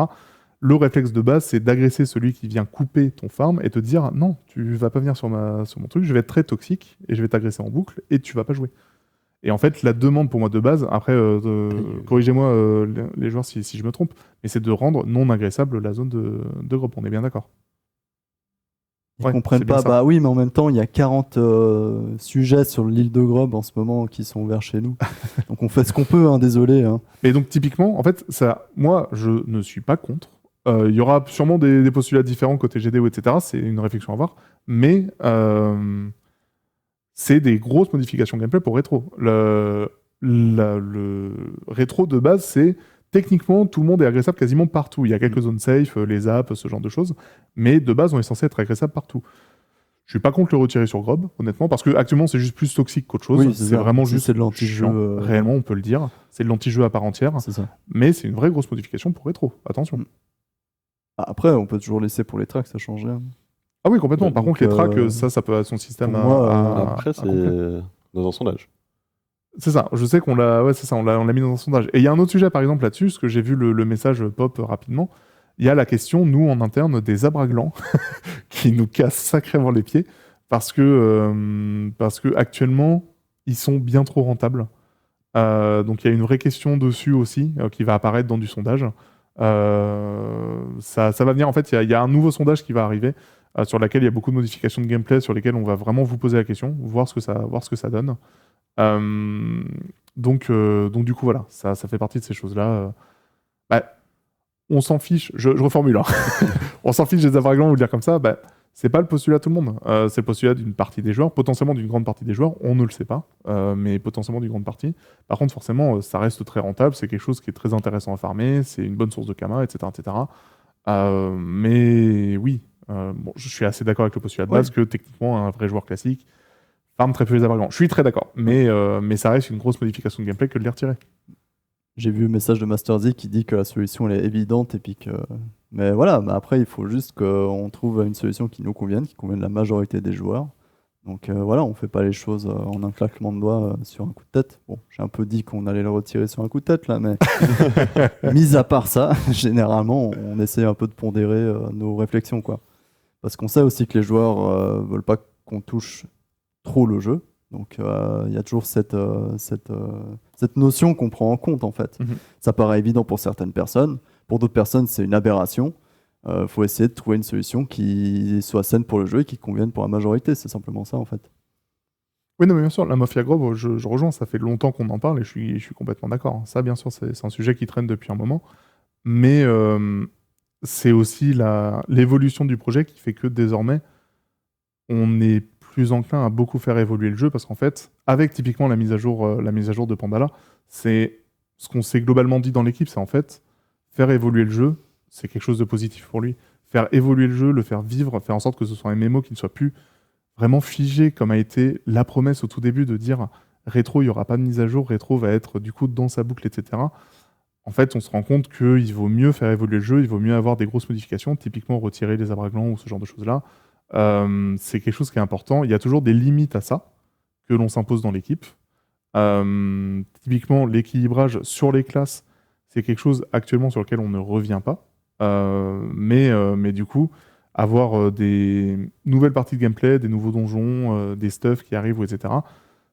le réflexe de base, c'est d'agresser celui qui vient couper ton farm et te dire non, tu vas pas venir sur mon truc, je vais être très toxique et je vais t'agresser en boucle et tu vas pas jouer. Et en fait, la demande pour moi de base, après, corrigez-moi les joueurs si je me trompe, mais c'est de rendre non agressable la zone de Grob, on est bien d'accord. Ils Ouais, comprennent c'est bien pas. ça. Bah oui, mais en même temps, il y a 40 sujets sur l'île de Grob en ce moment qui sont ouverts chez nous. Donc on fait ce qu'on peut, hein, désolé. Hein. Et donc, typiquement, en fait, ça, moi, je ne suis pas contre. Il y aura sûrement des postulats différents côté GDO, etc. C'est une réflexion à avoir. Mais c'est des grosses modifications gameplay pour rétro. Le rétro de base, c'est techniquement tout le monde est agressable quasiment partout. Il y a quelques zones safe, les apps, ce genre de choses. Mais de base, on est censé être agressable partout. Je suis pas contre le retirer sur Grob, honnêtement, parce que actuellement c'est juste plus toxique qu'autre chose. Oui, c'est ça. vraiment Si juste c'est de l'anti-jeu, chiant. Réellement, on peut le dire. C'est de l'anti-jeu à part entière. C'est ça. Mais c'est une vraie grosse modification pour rétro. Attention. Mm. Après, on peut toujours laisser pour les tracks, ça change rien. Ah oui, complètement. Par Donc, contre, les tracks, ça peut être son système pour moi, Après, c'est complet. dans un sondage. C'est ça. Je sais qu'on l'a, ouais, c'est ça. On l'a mis dans un sondage. Et il y a un autre sujet, par exemple, là-dessus, parce que j'ai vu le message pop rapidement. Il y a la question, nous en interne, des abraglands qui nous cassent sacrément les pieds parce que actuellement, ils sont bien trop rentables. Donc il y a une vraie question dessus aussi qui va apparaître dans du sondage. Ça va venir, en fait, il y a un nouveau sondage qui va arriver sur lequel il y a beaucoup de modifications de gameplay, sur lesquelles on va vraiment vous poser la question, voir ce que ça donne. Donc du coup, voilà, ça fait partie de ces choses-là. On s'en fiche, je reformule, hein. On s'en fiche des abraglands, ou le dire comme ça, c'est pas le postulat de tout le monde. C'est le postulat d'une partie des joueurs, potentiellement d'une grande partie des joueurs, on ne le sait pas, mais potentiellement d'une grande partie. Par contre, forcément, ça reste très rentable, c'est quelque chose qui est très intéressant à farmer, c'est une bonne source de kama, etc. etc. Mais oui, je suis assez d'accord avec le postulat de base que techniquement, un vrai joueur classique farme très peu les abraglands. Je suis très d'accord, mais ça reste une grosse modification de gameplay que de les retirer. J'ai vu le message de Master Z qui dit que la solution elle est évidente et puis que. Mais voilà, après il faut juste qu'on trouve une solution qui nous convienne, qui convienne la majorité des joueurs. Donc voilà, on fait pas les choses en un claquement de doigts sur un coup de tête. Bon, j'ai un peu dit qu'on allait le retirer sur un coup de tête là, mais mis à part ça, généralement on essaie un peu de pondérer nos réflexions quoi. Parce qu'on sait aussi que les joueurs veulent pas qu'on touche trop le jeu. Donc il y a toujours cette notion qu'on prend en compte en fait. Mhm. Ça paraît évident pour certaines personnes, pour d'autres personnes c'est une aberration. Faut essayer de trouver une solution qui soit saine pour le jeu et qui convienne pour la majorité, c'est simplement ça en fait. Oui, non, mais bien sûr, la Mafia Grove, je rejoins, ça fait longtemps qu'on en parle et je suis complètement d'accord. Ça, bien sûr, c'est un sujet qui traîne depuis un moment. Mais c'est aussi l'évolution du projet qui fait que désormais, on est plus enclin à beaucoup faire évoluer le jeu parce qu'en fait, avec typiquement la mise à jour de Pandala, c'est ce qu'on s'est globalement dit dans l'équipe, c'est en fait faire évoluer le jeu, c'est quelque chose de positif pour lui. Faire évoluer le jeu, le faire vivre, faire en sorte que ce soit un MMO qui ne soit plus vraiment figé comme a été la promesse au tout début de dire rétro, il n'y aura pas de mise à jour, rétro va être du coup dans sa boucle, etc. En fait, on se rend compte qu'il vaut mieux faire évoluer le jeu, il vaut mieux avoir des grosses modifications, typiquement retirer les abraglands ou ce genre de choses-là. C'est quelque chose qui est important. Il y a toujours des limites à ça que l'on s'impose dans l'équipe. Typiquement, l'équilibrage sur les classes, c'est quelque chose actuellement sur lequel on ne revient pas. Mais du coup, avoir des nouvelles parties de gameplay, des nouveaux donjons, des stuffs qui arrivent, etc.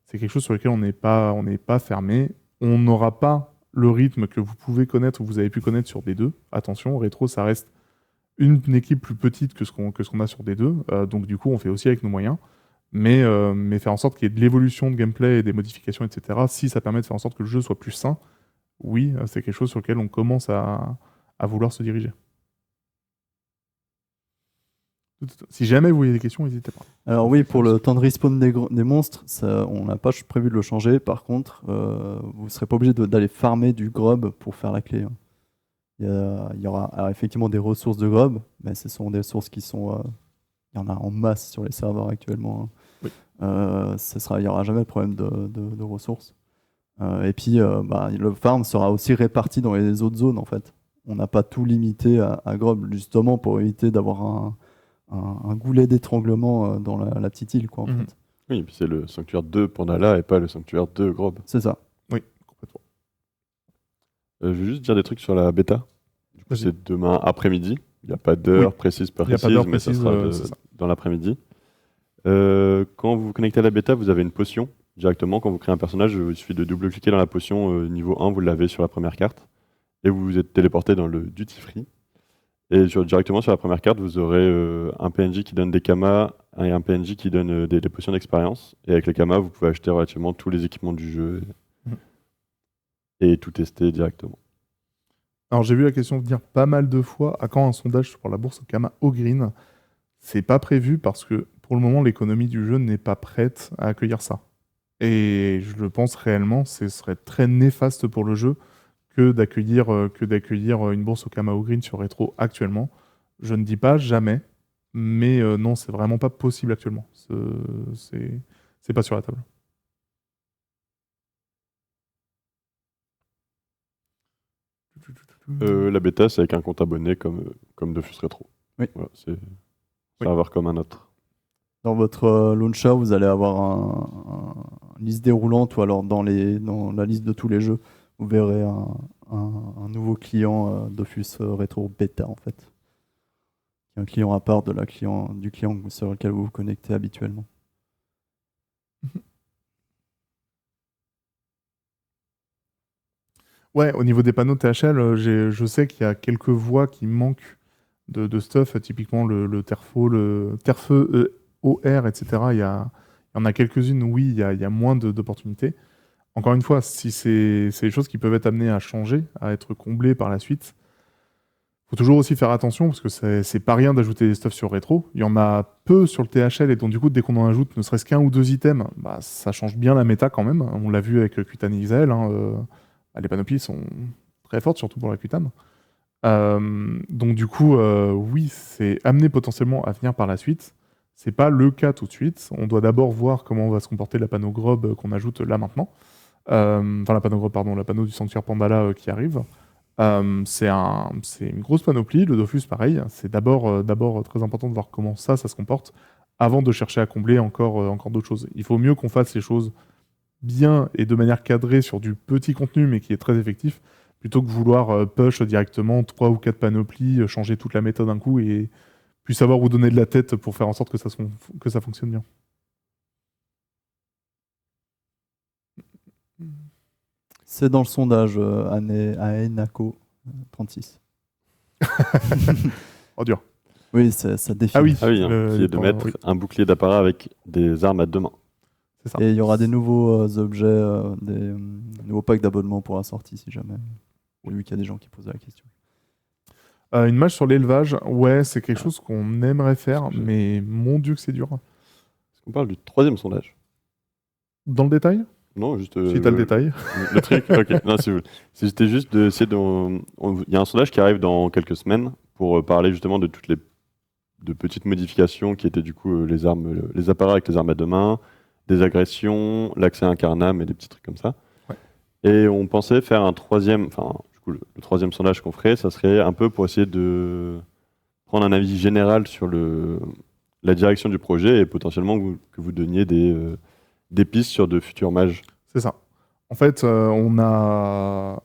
C'est quelque chose sur lequel on n'est pas fermé. On n'aura pas le rythme que vous pouvez connaître ou vous avez pu connaître sur D2. Attention, Retro, ça reste une équipe plus petite que ce qu'on a sur D2. Donc du coup, on fait aussi avec nos moyens. Mais faire en sorte qu'il y ait de l'évolution de gameplay et des modifications, etc., si ça permet de faire en sorte que le jeu soit plus sain, oui, c'est quelque chose sur lequel on commence à vouloir se diriger. Si jamais vous voyez des questions, n'hésitez pas. Alors oui, pour le temps de respawn des monstres, on n'a pas prévu de le changer. Par contre, vous ne serez pas obligé d'aller farmer du grub pour faire la clé. Il y aura alors, effectivement des ressources de grub, mais ce sont des ressources qui sont... il y en a en masse sur les serveurs actuellement. Oui. Il n'y aura jamais de problème de ressources. Et puis, le farm sera aussi réparti dans les autres zones, en fait. On n'a pas tout limité à grub, justement pour éviter d'avoir un goulet d'étranglement dans la petite île, quoi, en fait. Oui, et puis c'est le sanctuaire 2 Pandala et pas le sanctuaire 2 Grob. C'est ça. Oui, complètement. Je vais juste dire des trucs sur la bêta. Du coup, Vas-y. c'est demain après-midi. Il n'y a pas d'heure précise, Il y a pas d'heure mais ça précise, sera c'est ça. dans l'après-midi. Quand vous vous connectez à la bêta, vous avez une potion directement. Quand vous créez un personnage, il suffit de double-cliquer dans la potion niveau 1, vous l'avez sur la première carte. Et vous vous êtes téléporté dans le duty free. Et directement sur la première carte, vous aurez un PNJ qui donne des kamas et un PNJ qui donne des potions d'expérience. Et avec les kamas, vous pouvez acheter relativement tous les équipements du jeu et tout tester directement. Alors j'ai vu la question venir pas mal de fois. À quand un sondage sur la bourse Kama au green? C'est pas prévu parce que pour le moment l'économie du jeu n'est pas prête à accueillir ça. Et je le pense réellement, ce serait très néfaste pour le jeu que d'accueillir une bourse au Kama au green sur Retro actuellement. Je ne dis pas jamais, mais non, c'est vraiment pas possible actuellement. C'est pas sur la table. La bêta, c'est avec un compte abonné comme Dofus Retro. Oui. Voilà, c'est un serveur comme un autre. Dans votre launcher, vous allez avoir une liste déroulante, ou alors dans la liste de tous les jeux, vous verrez un nouveau client Dofus Retro Beta, en fait. Qui est un client à part du client sur lequel vous vous connectez habituellement. Ouais, au niveau des panneaux THL, je sais qu'il y a quelques voies qui manquent de stuff, typiquement le Terfeu OR, etc. Il y en a quelques-unes, oui, il y a moins d'opportunités. Encore une fois, si c'est des choses qui peuvent être amenées à changer, à être comblées par la suite, faut toujours aussi faire attention, parce que c'est pas rien d'ajouter des stuff sur rétro. Il y en a peu sur le THL, et donc du coup, dès qu'on en ajoute ne serait-ce qu'un ou deux items, bah, ça change bien la méta quand même. On l'a vu avec Kutan XL, les panoplies sont très fortes, surtout pour la Kutan. Donc du coup, oui, c'est amené potentiellement à venir par la suite. C'est pas le cas tout de suite. On doit d'abord voir comment va se comporter la panneau Grob qu'on ajoute là maintenant. Enfin, la panneau Grob, pardon, la panneau du sanctuaire Pandala qui arrive. C'est une grosse panoplie. Le Dofus, pareil. C'est d'abord très important de voir comment ça se comporte avant de chercher à combler encore d'autres choses. Il faut mieux qu'on fasse les choses bien et de manière cadrée sur du petit contenu, mais qui est très effectif, plutôt que vouloir push directement 3 ou 4 panoplies, changer toute la méthode d'un coup et puis savoir où donner de la tête pour faire en sorte que ça fonctionne bien. C'est dans le sondage Aenako 36. Oh dur. Oui, ça défile. Ah oui, qui est de mettre un bouclier d'apparat avec des armes à deux mains. C'est ça. Et il y aura des nouveaux objets, des nouveaux packs d'abonnement pour la sortie, si jamais. J'ai vu qu'il y a des gens qui posaient la question. Une mage sur l'élevage, ouais, c'est quelque chose qu'on aimerait faire, mais mon Dieu que c'est dur. Est-ce qu'on parle du troisième sondage? Dans le détail? Non, juste... Si t'as le détail. Le truc, ok. Non, c'était juste d'essayer de... Il y a un sondage qui arrive dans quelques semaines pour parler justement de toutes les petites modifications qui étaient du coup les appareils avec les armes à deux mains, des agressions, l'accès à un carnam et des petits trucs comme ça. Ouais. Et on pensait faire un troisième... Enfin, du coup, le troisième sondage qu'on ferait, ça serait un peu pour essayer de prendre un avis général sur la direction du projet et potentiellement que vous donniez des pistes sur de futurs mages. C'est ça. En fait, on a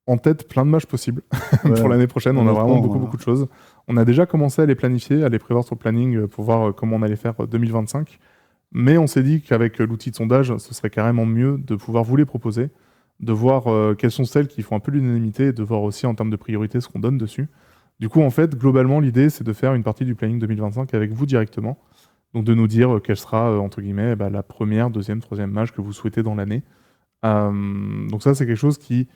en tête plein de mages possibles pour l'année prochaine. On a vraiment beaucoup de choses. On a déjà commencé à les planifier, à les prévoir sur le planning pour voir comment on allait faire 2025. Mais on s'est dit qu'avec l'outil de sondage, ce serait carrément mieux de pouvoir vous les proposer, de voir quelles sont celles qui font un peu l'unanimité et de voir aussi en termes de priorité ce qu'on donne dessus. Du coup, en fait, globalement, l'idée, c'est de faire une partie du planning 2025 avec vous directement. Donc de nous dire quelle sera, entre guillemets, la première, deuxième, troisième mage que vous souhaitez dans l'année. Donc ça, c'est quelque chose qui...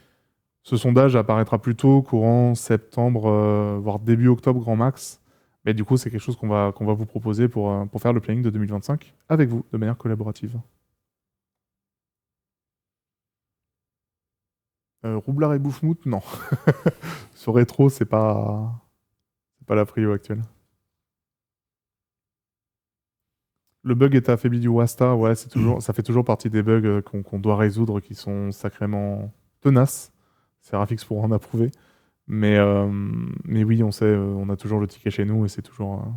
Ce sondage apparaîtra plutôt courant septembre, voire début octobre grand max. Mais du coup, c'est quelque chose qu'on va vous proposer pour faire le planning de 2025 avec vous, de manière collaborative. Roublard et Bouffmout, non. Sur rétro, c'est pas la prio actuelle. Le bug est affaibli du Wasta, ouais, ça fait toujours partie des bugs qu'on doit résoudre qui sont sacrément tenaces. Serafix pourra en approuver. Mais oui, on sait, on a toujours le ticket chez nous et c'est toujours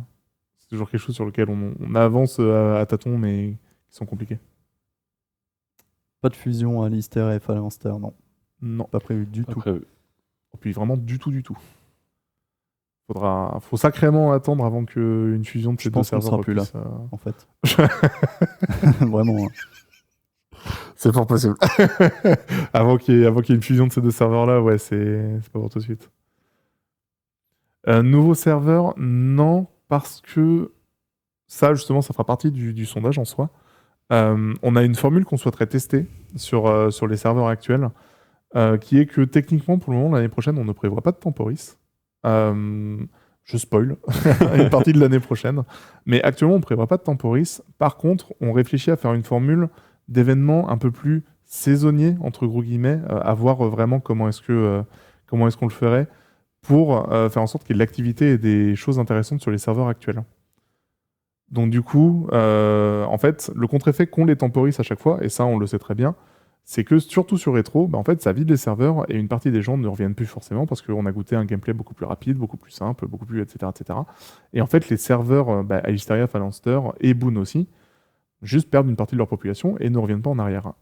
quelque chose sur lequel on avance à tâtons, mais qui sont compliqués. Pas de fusion à Lister et Phalanster, non. Non. Pas prévu du tout. Et puis vraiment du tout. Faut sacrément attendre avant qu'une fusion de ces deux serveurs sera plus là, en fait. Vraiment. C'est fort possible. avant qu'il y ait une fusion de ces deux serveurs-là, ouais, c'est pas pour tout de suite. Nouveau serveur, non, parce que ça, justement, ça fera partie du sondage en soi. On a une formule qu'on souhaiterait tester sur les serveurs actuels, qui est que techniquement, pour le moment, l'année prochaine, on ne prévoit pas de temporis. Je spoil une partie de l'année prochaine. Mais actuellement, on ne prévoit pas de temporis. Par contre, on réfléchit à faire une formule d'événements un peu plus saisonniers, entre gros guillemets, à voir vraiment comment est-ce qu'on le ferait pour faire en sorte qu'il y ait de l'activité et des choses intéressantes sur les serveurs actuels. Donc du coup, en fait, le contre-effet qu'ont les temporis à chaque fois, et ça on le sait très bien, c'est que surtout sur rétro, en fait, ça vide les serveurs et une partie des gens ne reviennent plus forcément parce qu'on a goûté un gameplay beaucoup plus rapide, beaucoup plus simple, beaucoup plus etc. Et en fait, les serveurs Alistaria, Phalanster et Boon aussi, juste perdent une partie de leur population et ne reviennent pas en arrière.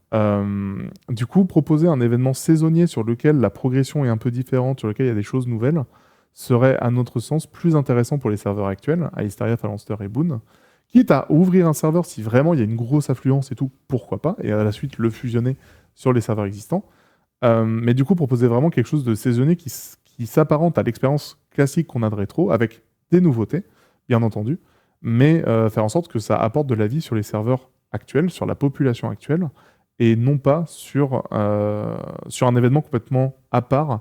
Du coup, proposer un événement saisonnier sur lequel la progression est un peu différente, sur lequel il y a des choses nouvelles, serait à notre sens plus intéressant pour les serveurs actuels, Alistaria, Phalanster et Boon, quitte à ouvrir un serveur si vraiment il y a une grosse affluence et tout, pourquoi pas, et à la suite le fusionner sur les serveurs existants. Mais du coup, proposer vraiment quelque chose de saisonnier qui s'apparente à l'expérience classique qu'on a de rétro, avec des nouveautés, bien entendu, mais faire en sorte que ça apporte de la vie sur les serveurs actuels, sur la population actuelle, et non pas sur un événement complètement à part,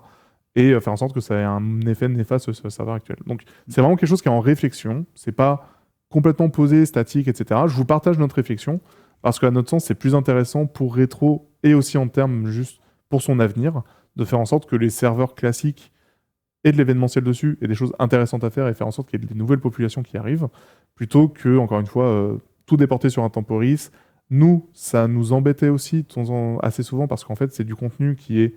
et faire en sorte que ça ait un effet néfaste sur le serveur actuel. Donc c'est vraiment quelque chose qui est en réflexion, c'est pas complètement posé, statique, etc. Je vous partage notre réflexion, parce qu'à notre sens, c'est plus intéressant pour rétro, et aussi en termes juste pour son avenir, de faire en sorte que les serveurs classiques aient de l'événementiel dessus, et des choses intéressantes à faire, et faire en sorte qu'il y ait des nouvelles populations qui arrivent, plutôt que, encore une fois, tout déporter sur un temporis. Nous, ça nous embêtait aussi assez souvent, parce qu'en fait, c'est du contenu qui est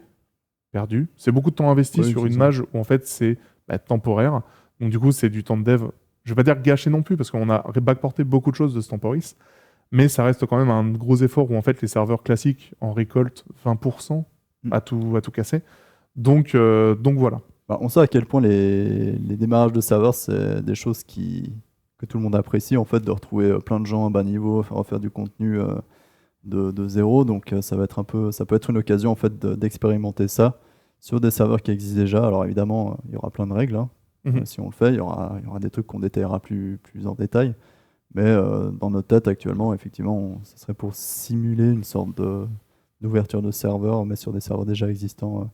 perdu. C'est beaucoup de temps investi sur une mage où en fait c'est temporaire. Donc du coup, c'est du temps de dev. Je vais pas dire gâché non plus parce qu'on a backporté beaucoup de choses de ce temporis, mais ça reste quand même un gros effort où en fait les serveurs classiques en récoltent 20% à tout casser. Donc voilà. On sait à quel point les démarrages de serveurs, c'est des choses que tout le monde apprécie en fait, de retrouver plein de gens à bas niveau, refaire du contenu de zéro. Donc ça peut être une occasion en fait d'expérimenter ça sur des serveurs qui existent déjà. Alors évidemment, il y aura plein de règles. Si on le fait, il y aura des trucs qu'on détaillera plus en détail. Mais dans notre tête actuellement, effectivement, ce serait pour simuler une sorte d'ouverture de serveur, mais sur des serveurs déjà existants.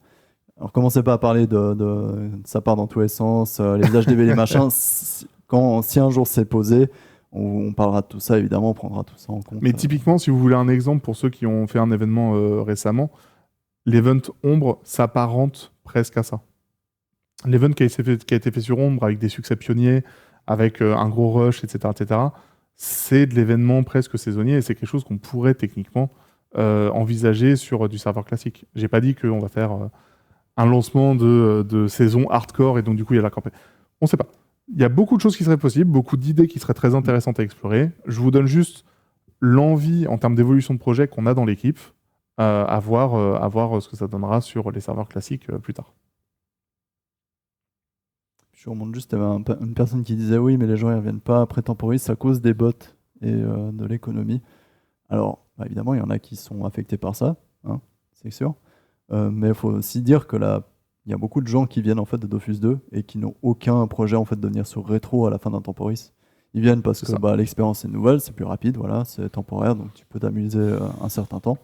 Alors commencez pas à parler de ça part dans tous les sens, les HDV, les machins. Si un jour c'est posé, on parlera de tout ça, évidemment, on prendra tout ça en compte. Mais typiquement, si vous voulez un exemple pour ceux qui ont fait un événement récemment, l'event Ombre s'apparente presque à ça. L'event qui a été fait sur Ombre avec des succès pionniers, avec un gros rush, etc., c'est de l'événement presque saisonnier et c'est quelque chose qu'on pourrait techniquement envisager sur du serveur classique. J'ai pas dit qu'on va faire un lancement de saison hardcore et donc du coup il y a la campagne. On sait pas. Il y a beaucoup de choses qui seraient possibles, beaucoup d'idées qui seraient très intéressantes à explorer. Je vous donne juste l'envie en termes d'évolution de projet qu'on a dans l'équipe, à voir ce que ça donnera sur les serveurs classiques plus tard. Je je remonte juste, il y avait une personne qui disait oui, mais les gens ne reviennent pas après Temporis à cause des bots et de l'économie. Alors, bah, évidemment, il y en a qui sont affectés par ça, hein, c'est sûr. Mais il faut aussi dire que là, il y a beaucoup de gens qui viennent en fait de Dofus 2 et qui n'ont aucun projet en fait de venir sur Rétro à la fin d'un Temporis. Ils viennent parce C'est que ça. bah, l'expérience est nouvelle, c'est plus rapide, voilà, c'est temporaire, donc tu peux t'amuser un certain temps.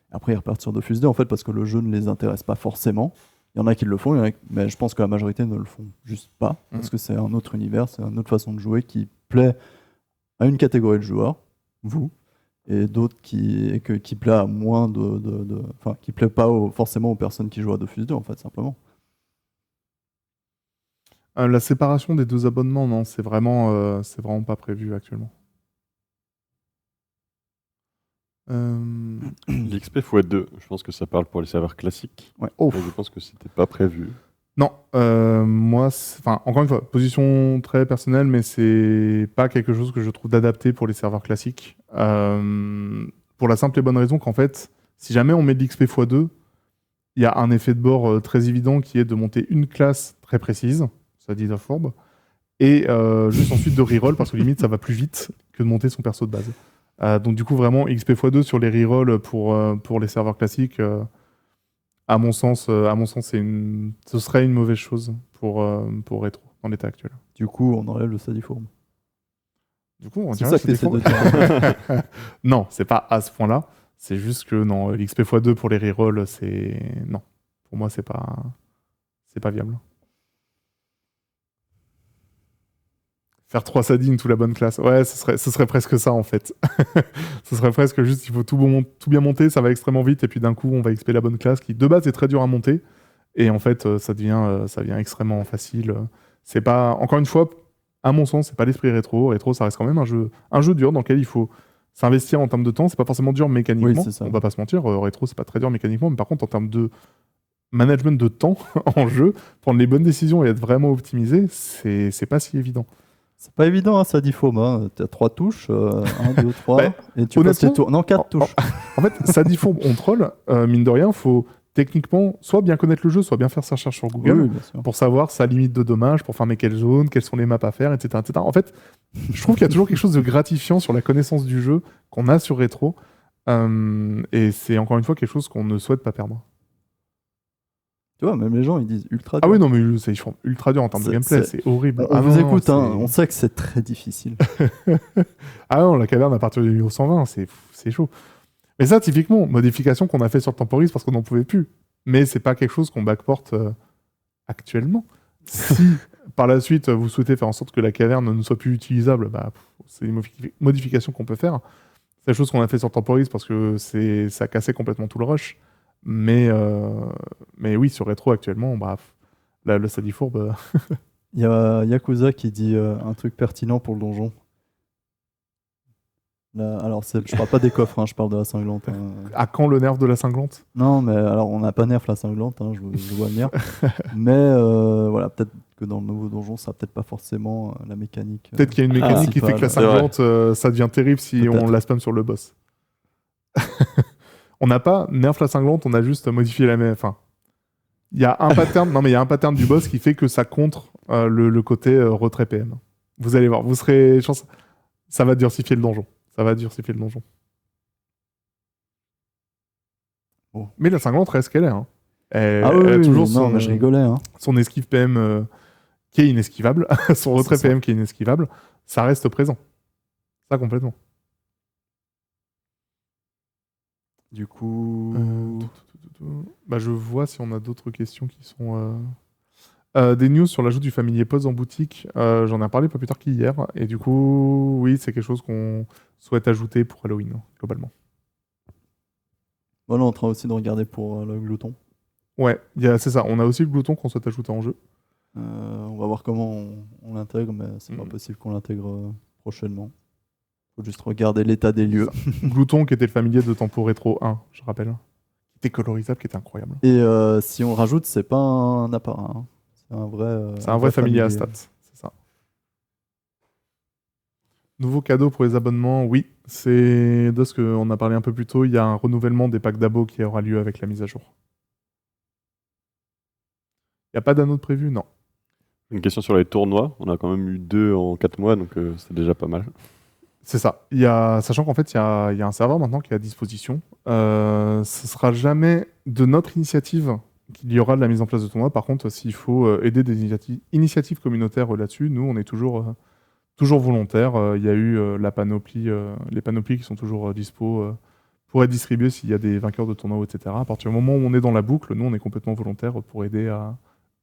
Après, ils repartent sur Dofus 2 en fait parce que le jeu ne les intéresse pas forcément. Il y en a qui le font, mais je pense que la majorité ne le font juste pas parce que c'est un autre univers, c'est une autre façon de jouer qui plaît à une catégorie de joueurs, vous, et d'autres qui plaît à moins enfin, qui plaît pas forcément aux personnes qui jouent à Dofus 2 en fait, simplement. La séparation des 2 abonnements, non, c'est vraiment pas prévu actuellement. L'XP x2, je pense que ça parle pour les serveurs classiques. Ouais. Oh. Mais je pense que c'était pas prévu. Non, moi, encore une fois, position très personnelle, mais c'est pas quelque chose que je trouve d'adapté pour les serveurs classiques. Pour la simple et bonne raison qu'en fait, si jamais on met de l'XP x2, il y a un effet de bord très évident qui est de monter une classe très précise, ça dit Orb, et juste ensuite de reroll, parce que limite ça va plus vite que de monter son perso de base. Donc du coup, vraiment, XP x2 sur les rerolls pour les serveurs classiques, à mon sens, ce serait une mauvaise chose pour Retro, dans l'état actuel. Du coup, on enlève le Sadiform. Du coup, on C'est dirait ça que que t'essaies de c'est dire. Non, c'est pas à ce point-là. C'est juste que non, l'XP x2 pour les rerolls, c'est... Non. Pour moi, c'est pas viable. Faire 3 Sadines, tout la bonne classe. Ouais, ce serait presque ça, en fait. Ce serait presque juste, il faut tout bien monter, ça va extrêmement vite, et puis d'un coup, on va XP la bonne classe, qui de base est très dur à monter, et en fait, ça devient extrêmement facile. C'est pas... Encore une fois, à mon sens, c'est pas l'esprit rétro. Rétro, ça reste quand même un jeu dur dans lequel il faut s'investir en termes de temps. C'est pas forcément dur mécaniquement, Oui, c'est ça. on va pas se mentir. Rétro, c'est pas très dur mécaniquement, mais par contre, en termes de management de temps en jeu, prendre les bonnes décisions et être vraiment optimisé, c'est pas si évident. C'est pas évident, hein, Sadiform. Hein. Tu as 3 touches, 1, 2, 3, Bah, et tu passes tes honnêtement, tours. Non, 4 touches. En fait, ça dit faux, on troll. Mine de rien, faut techniquement soit bien connaître le jeu, soit bien faire sa recherche sur Google Oui, bien sûr. pour savoir sa limite de dommages, pour farmer quelle zone, quelles sont les maps à faire, etc. etc. En fait, je trouve qu'il y a toujours quelque chose de gratifiant sur la connaissance du jeu qu'on a sur Retro. Et c'est encore une fois quelque chose qu'on ne souhaite pas perdre. Tu vois, même les gens, ils disent ultra Ah dur. oui, non, mais ils font ultra dur en termes de gameplay, c'est horrible. On vous non, écoute, hein, c'est- on sait que c'est très difficile. Ah non, la caverne à partir du niveau 120, c'est chaud. Mais ça, typiquement, modification qu'on a fait sur Temporis parce qu'on n'en pouvait plus. Mais c'est pas quelque chose qu'on backporte actuellement. Si par la suite vous souhaitez faire en sorte que la caverne ne soit plus utilisable, bah, c'est une modification qu'on peut faire. C'est la chose qu'on a fait sur Temporis parce que ça cassait complètement tout le rush. Mais oui, sur Retro actuellement, bah, le Sadifourbe. Il y a Yakuza qui dit un truc pertinent pour le donjon. Là, alors, je parle pas des coffres, hein, je parle de la cinglante. Hein. À quand le nerf de la cinglante? Non, mais alors, on n'a pas nerf la cinglante, hein, je vois venir. Mais voilà, peut-être que dans le nouveau donjon, ça n'a peut-être pas forcément la mécanique. Peut-être qu'il y a une mécanique qui fait que la principale. cinglante, ça devient terrible si Peut-être. on la spam sur le boss. On n'a pas nerf la cinglante, on a juste modifié la même. Enfin, il y a un pattern. Non, mais il y a un pattern du boss qui fait que ça contre le côté retrait PM. Vous allez voir, vous serez. Ça va durcifier le donjon. Ça va durcifier le donjon. Oh. Mais la cinglante reste qu'elle est. Hein. Elle Ah oui, a toujours non, mais je rigolais. Hein. son esquive PM qui est inesquivable, son retrait PM qui est inesquivable. Ça reste présent. Ça, complètement. Du coup. Bah, je vois si on a d'autres questions qui sont. Des news sur l'ajout du familier pause en boutique. J'en ai parlé pas plus tard qu'hier. Et du coup, oui, c'est quelque chose qu'on souhaite ajouter pour Halloween, globalement. Voilà, on est en train aussi de regarder pour le glouton. Ouais, c'est ça. On a aussi le glouton qu'on souhaite ajouter en jeu. On va voir comment on l'intègre, mais c'est pas possible qu'on l'intègre prochainement. Faut juste regarder l'état des lieux. Glouton qui était le familier de Tempo Rétro 1, je rappelle. Qui était colorisable, qui était incroyable. Et si on le rajoute, c'est pas un apparat. Hein. C'est un vrai familier à stats, c'est ça. Nouveau cadeau pour les abonnements, oui. C'est de ce qu'on a parlé un peu plus tôt. Il y a un renouvellement des packs d'abos qui aura lieu avec la mise à jour. Il n'y a pas d'anneau de prévu, non. Une question sur les tournois. On a quand même eu 2 en 4 mois, donc c'est déjà pas mal. C'est ça. Sachant qu'en fait, il y a un serveur maintenant qui est à disposition. Ce sera jamais de notre initiative qu'il y aura de la mise en place de tournois. Par contre, s'il faut aider des initiatives communautaires là-dessus, nous, on est toujours volontaires. Il y a eu les panoplies qui sont toujours dispo pour être distribuées s'il y a des vainqueurs de tournois, etc. À partir du moment où on est dans la boucle, nous, on est complètement volontaires pour aider à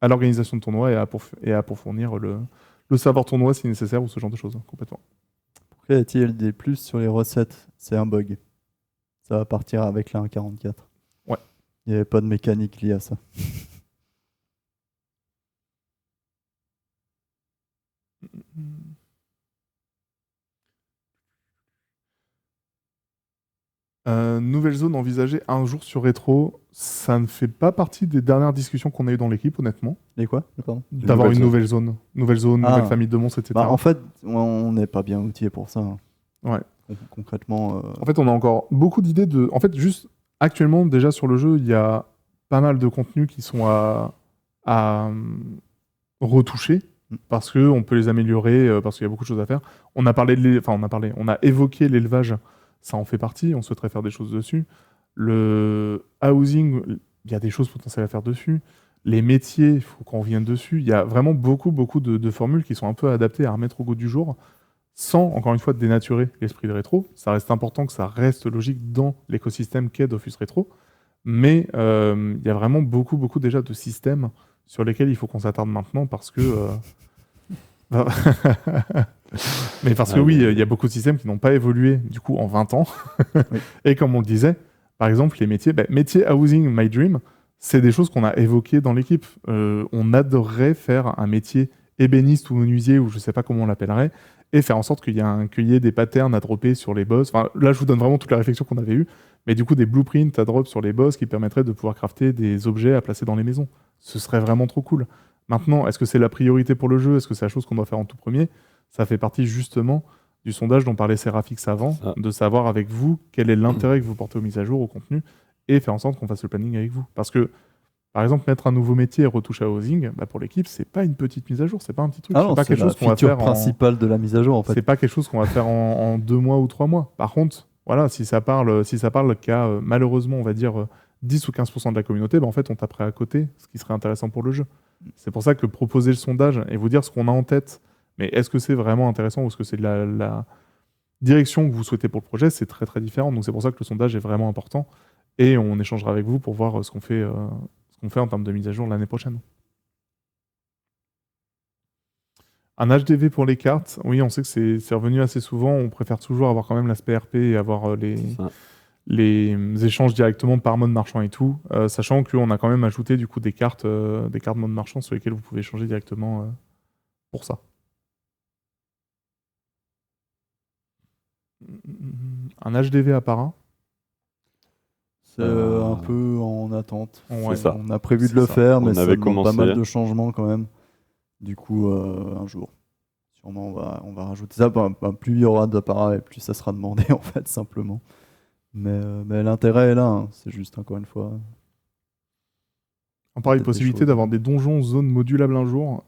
l'organisation de tournois et pour fournir le savoir tournoi si nécessaire ou ce genre de choses, complètement. Pourquoi y a-t-il des plus sur les recettes? C'est un bug. Ça va partir avec la 1.44. Ouais. Il n'y avait pas de mécanique liée à ça. Nouvelle zone envisagée un jour sur rétro, ça ne fait pas partie des dernières discussions qu'on a eues dans l'équipe, honnêtement. Et quoi? Pardon. D'avoir une nouvelle zone, Ah. nouvelle famille de monstres, etc. Bah, en fait, on n'est pas bien outillé pour ça. hein. Ouais. Concrètement. En fait, on a encore beaucoup d'idées de. En fait, juste actuellement, déjà sur le jeu, il y a pas mal de contenus qui sont à retoucher parce qu'on peut les améliorer, parce qu'il y a beaucoup de choses à faire. On a évoqué l'élevage, ça en fait partie, on souhaiterait faire des choses dessus. Le housing, il y a des choses potentielles à faire dessus. Les métiers, il faut qu'on revienne dessus. Il y a vraiment beaucoup de formules qui sont un peu adaptées à remettre au goût du jour, sans, encore une fois, dénaturer l'esprit de rétro. Ça reste important que ça reste logique dans l'écosystème qu'est Dofus Rétro. Mais il y a vraiment beaucoup déjà de systèmes sur lesquels il faut qu'on s'attarde maintenant parce que... Mais parce que oui, il y a beaucoup de systèmes qui n'ont pas évolué du coup en 20 ans. Oui. Et comme on le disait, par exemple, les métiers, métier housing my dream, c'est des choses qu'on a évoquées dans l'équipe. On adorerait faire un métier ébéniste ou menuisier, ou je sais pas comment on l'appellerait, et faire en sorte qu'il y ait des patterns à dropper sur les boss. Enfin, là, je vous donne vraiment toute la réflexion qu'on avait eue, mais du coup, des blueprints à drop sur les boss qui permettraient de pouvoir crafter des objets à placer dans les maisons. Ce serait vraiment trop cool. Maintenant, est-ce que c'est la priorité pour le jeu? Est-ce que c'est la chose qu'on doit faire en tout premier? Ça fait partie justement du sondage dont parlait Seraphix avant, de savoir avec vous quel est l'intérêt que vous portez aux mises à jour, au contenu, et faire en sorte qu'on fasse le planning avec vous. Parce que, par exemple, mettre un nouveau métier et retoucher à housing, pour l'équipe, c'est pas une petite mise à jour, c'est pas un petit truc, c'est pas quelque chose qu'on va faire principale de la mise à jour en fait. C'est pas quelque chose qu'on va faire en 2 mois ou 3 mois. Par contre, voilà, si ça parle qu'à malheureusement, on va dire 10 ou 15% de la communauté, en fait, on taperait à côté, ce qui serait intéressant pour le jeu. C'est pour ça que proposer le sondage et vous dire ce qu'on a en tête, mais est-ce que c'est vraiment intéressant ou est-ce que c'est la direction que vous souhaitez pour le projet, c'est très très différent. Donc c'est pour ça que le sondage est vraiment important et on échangera avec vous pour voir ce qu'on fait en termes de mise à jour l'année prochaine. Un HDV pour les cartes, oui, on sait que c'est revenu assez souvent. On préfère toujours avoir quand même l'aspect RP et avoir les échanges directement par mode marchand et tout, sachant qu'on a quand même ajouté du coup des cartes mode marchand sur lesquelles vous pouvez échanger directement pour ça. Un HDV à Para. C'est un peu en attente. Ouais, ça. On a prévu de le faire, mais ça demande pas mal hier. de changements quand même. Du coup, un jour, sûrement on va rajouter ça. Plus il y aura d'appareils, plus ça sera demandé en fait, simplement. Mais l'intérêt est là, hein. C'est juste encore une fois. Pareil, possibilité d'avoir des donjons zones modulables un jour.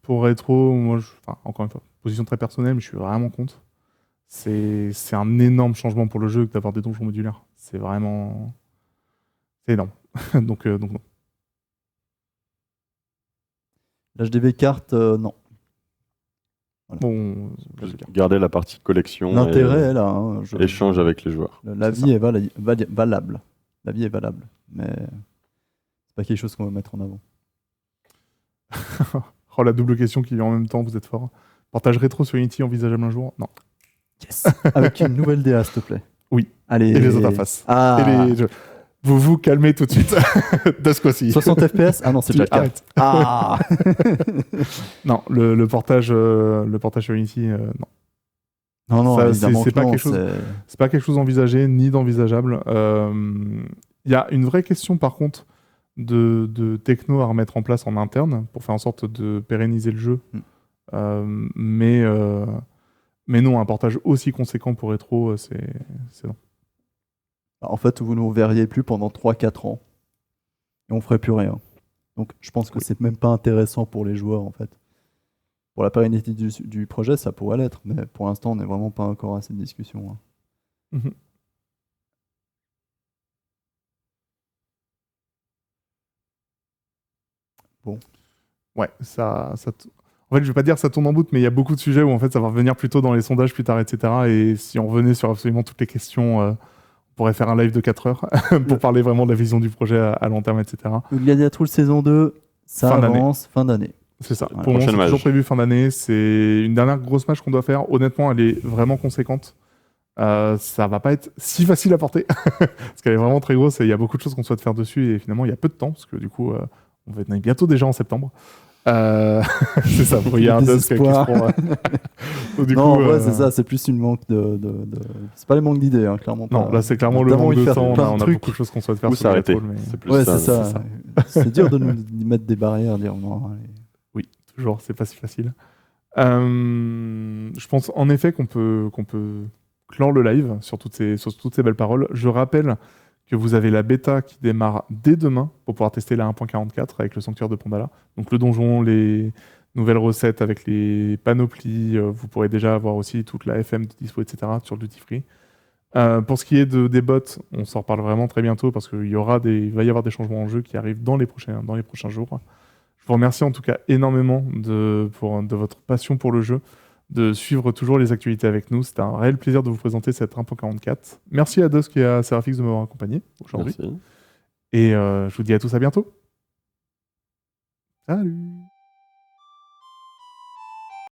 Pour rétro, moi, encore une fois, position très personnelle, mais je suis vraiment contre. C'est un énorme changement pour le jeu que d'avoir des donjons modulaires. C'est vraiment... C'est énorme. donc non. L'HDV carte, non. Voilà. Bon, garder la partie collection. L'intérêt est là. Hein, échange avec les joueurs. La vie est valable. La vie est valable. Mais c'est pas quelque chose qu'on va mettre en avant. Oh, la double question qui vient en même temps, vous êtes fort. Portage rétro sur Unity envisageable un jour? Non. Yes. Avec une nouvelle DA, s'il te plaît. Oui. Allez. Et les interfaces. Ah. Vous vous calmez tout de suite de ce coup-ci. 60 FPS? Ah non, c'est déjà le cas. Arrête. Ah. Non, le portage sur Unity, non. Non, ça, évidemment c'est que pas non, quelque chose. C'est pas quelque chose envisagé ni d'envisageable. Il y a une vraie question par contre de techno à remettre en place en interne pour faire en sorte de pérenniser le jeu. Mais non, un portage aussi conséquent pour rétro, c'est non. En fait, vous ne nous verriez plus pendant 3-4 ans. Et on ferait plus rien. Donc je pense que c'est même pas intéressant pour les joueurs en fait. Pour la pérennité du projet, ça pourrait l'être, mais pour l'instant, on n'est vraiment pas encore à cette discussion, hein. Mhm. Bon. Ouais, en fait, je vais pas dire ça tourne en bout, mais il y a beaucoup de sujets où en fait ça va revenir plutôt dans les sondages plus tard, etc. Et si on revenait sur absolument toutes les questions, on pourrait faire un live de 4 heures pour parler vraiment de la vision du projet à long terme, etc. Le Gladiatrool saison 2, ça Fin d'année. avance, fin d'année. C'est ça. Voilà. Pour le moment, Prochaine c'est toujours match. prévu fin d'année. C'est une dernière grosse match qu'on doit faire. Honnêtement, elle est vraiment conséquente. Ça va pas être si facile à porter parce qu'elle est vraiment très grosse et il y a beaucoup de choses qu'on souhaite faire dessus et finalement il y a peu de temps parce que du coup on va être bientôt déjà en septembre. C'est ça, il y a un Dusk qui se Désespoir. prend. Donc, du Non, coup, en vrai, c'est ça, c'est plus une manque de... C'est pas les manques d'idées, hein, clairement pas. Non, là c'est clairement On a le tellement manque envie de faire temps. plein de On a trucs. beaucoup de choses qu'on souhaite faire Ou sur le s'arrêter. Gladiatrool, mais C'est plus Ouais, ça. c'est ça. C'est dur de nous mettre des barrières, dire non. Allez. oui, toujours, c'est pas si facile. Je pense en effet qu'on peut clore le live sur toutes ces belles paroles. Je rappelle que vous avez la bêta qui démarre dès demain pour pouvoir tester la 1.44 avec le sanctuaire de Pandala. Donc le donjon, les nouvelles recettes avec les panoplies, vous pourrez déjà avoir aussi toute la FM de dispo, etc. sur le duty free. Pour ce qui est des bots, on s'en reparle vraiment très bientôt parce qu'il va y avoir des changements en jeu qui arrivent dans les prochains jours. Je vous remercie en tout cas énormément de votre passion pour le jeu, de suivre toujours les actualités avec nous. C'était un réel plaisir de vous présenter cette 1.44. Merci à Dusk et à Seraphix de m'avoir accompagné aujourd'hui. Merci. Et je vous dis à tous à bientôt. Salut!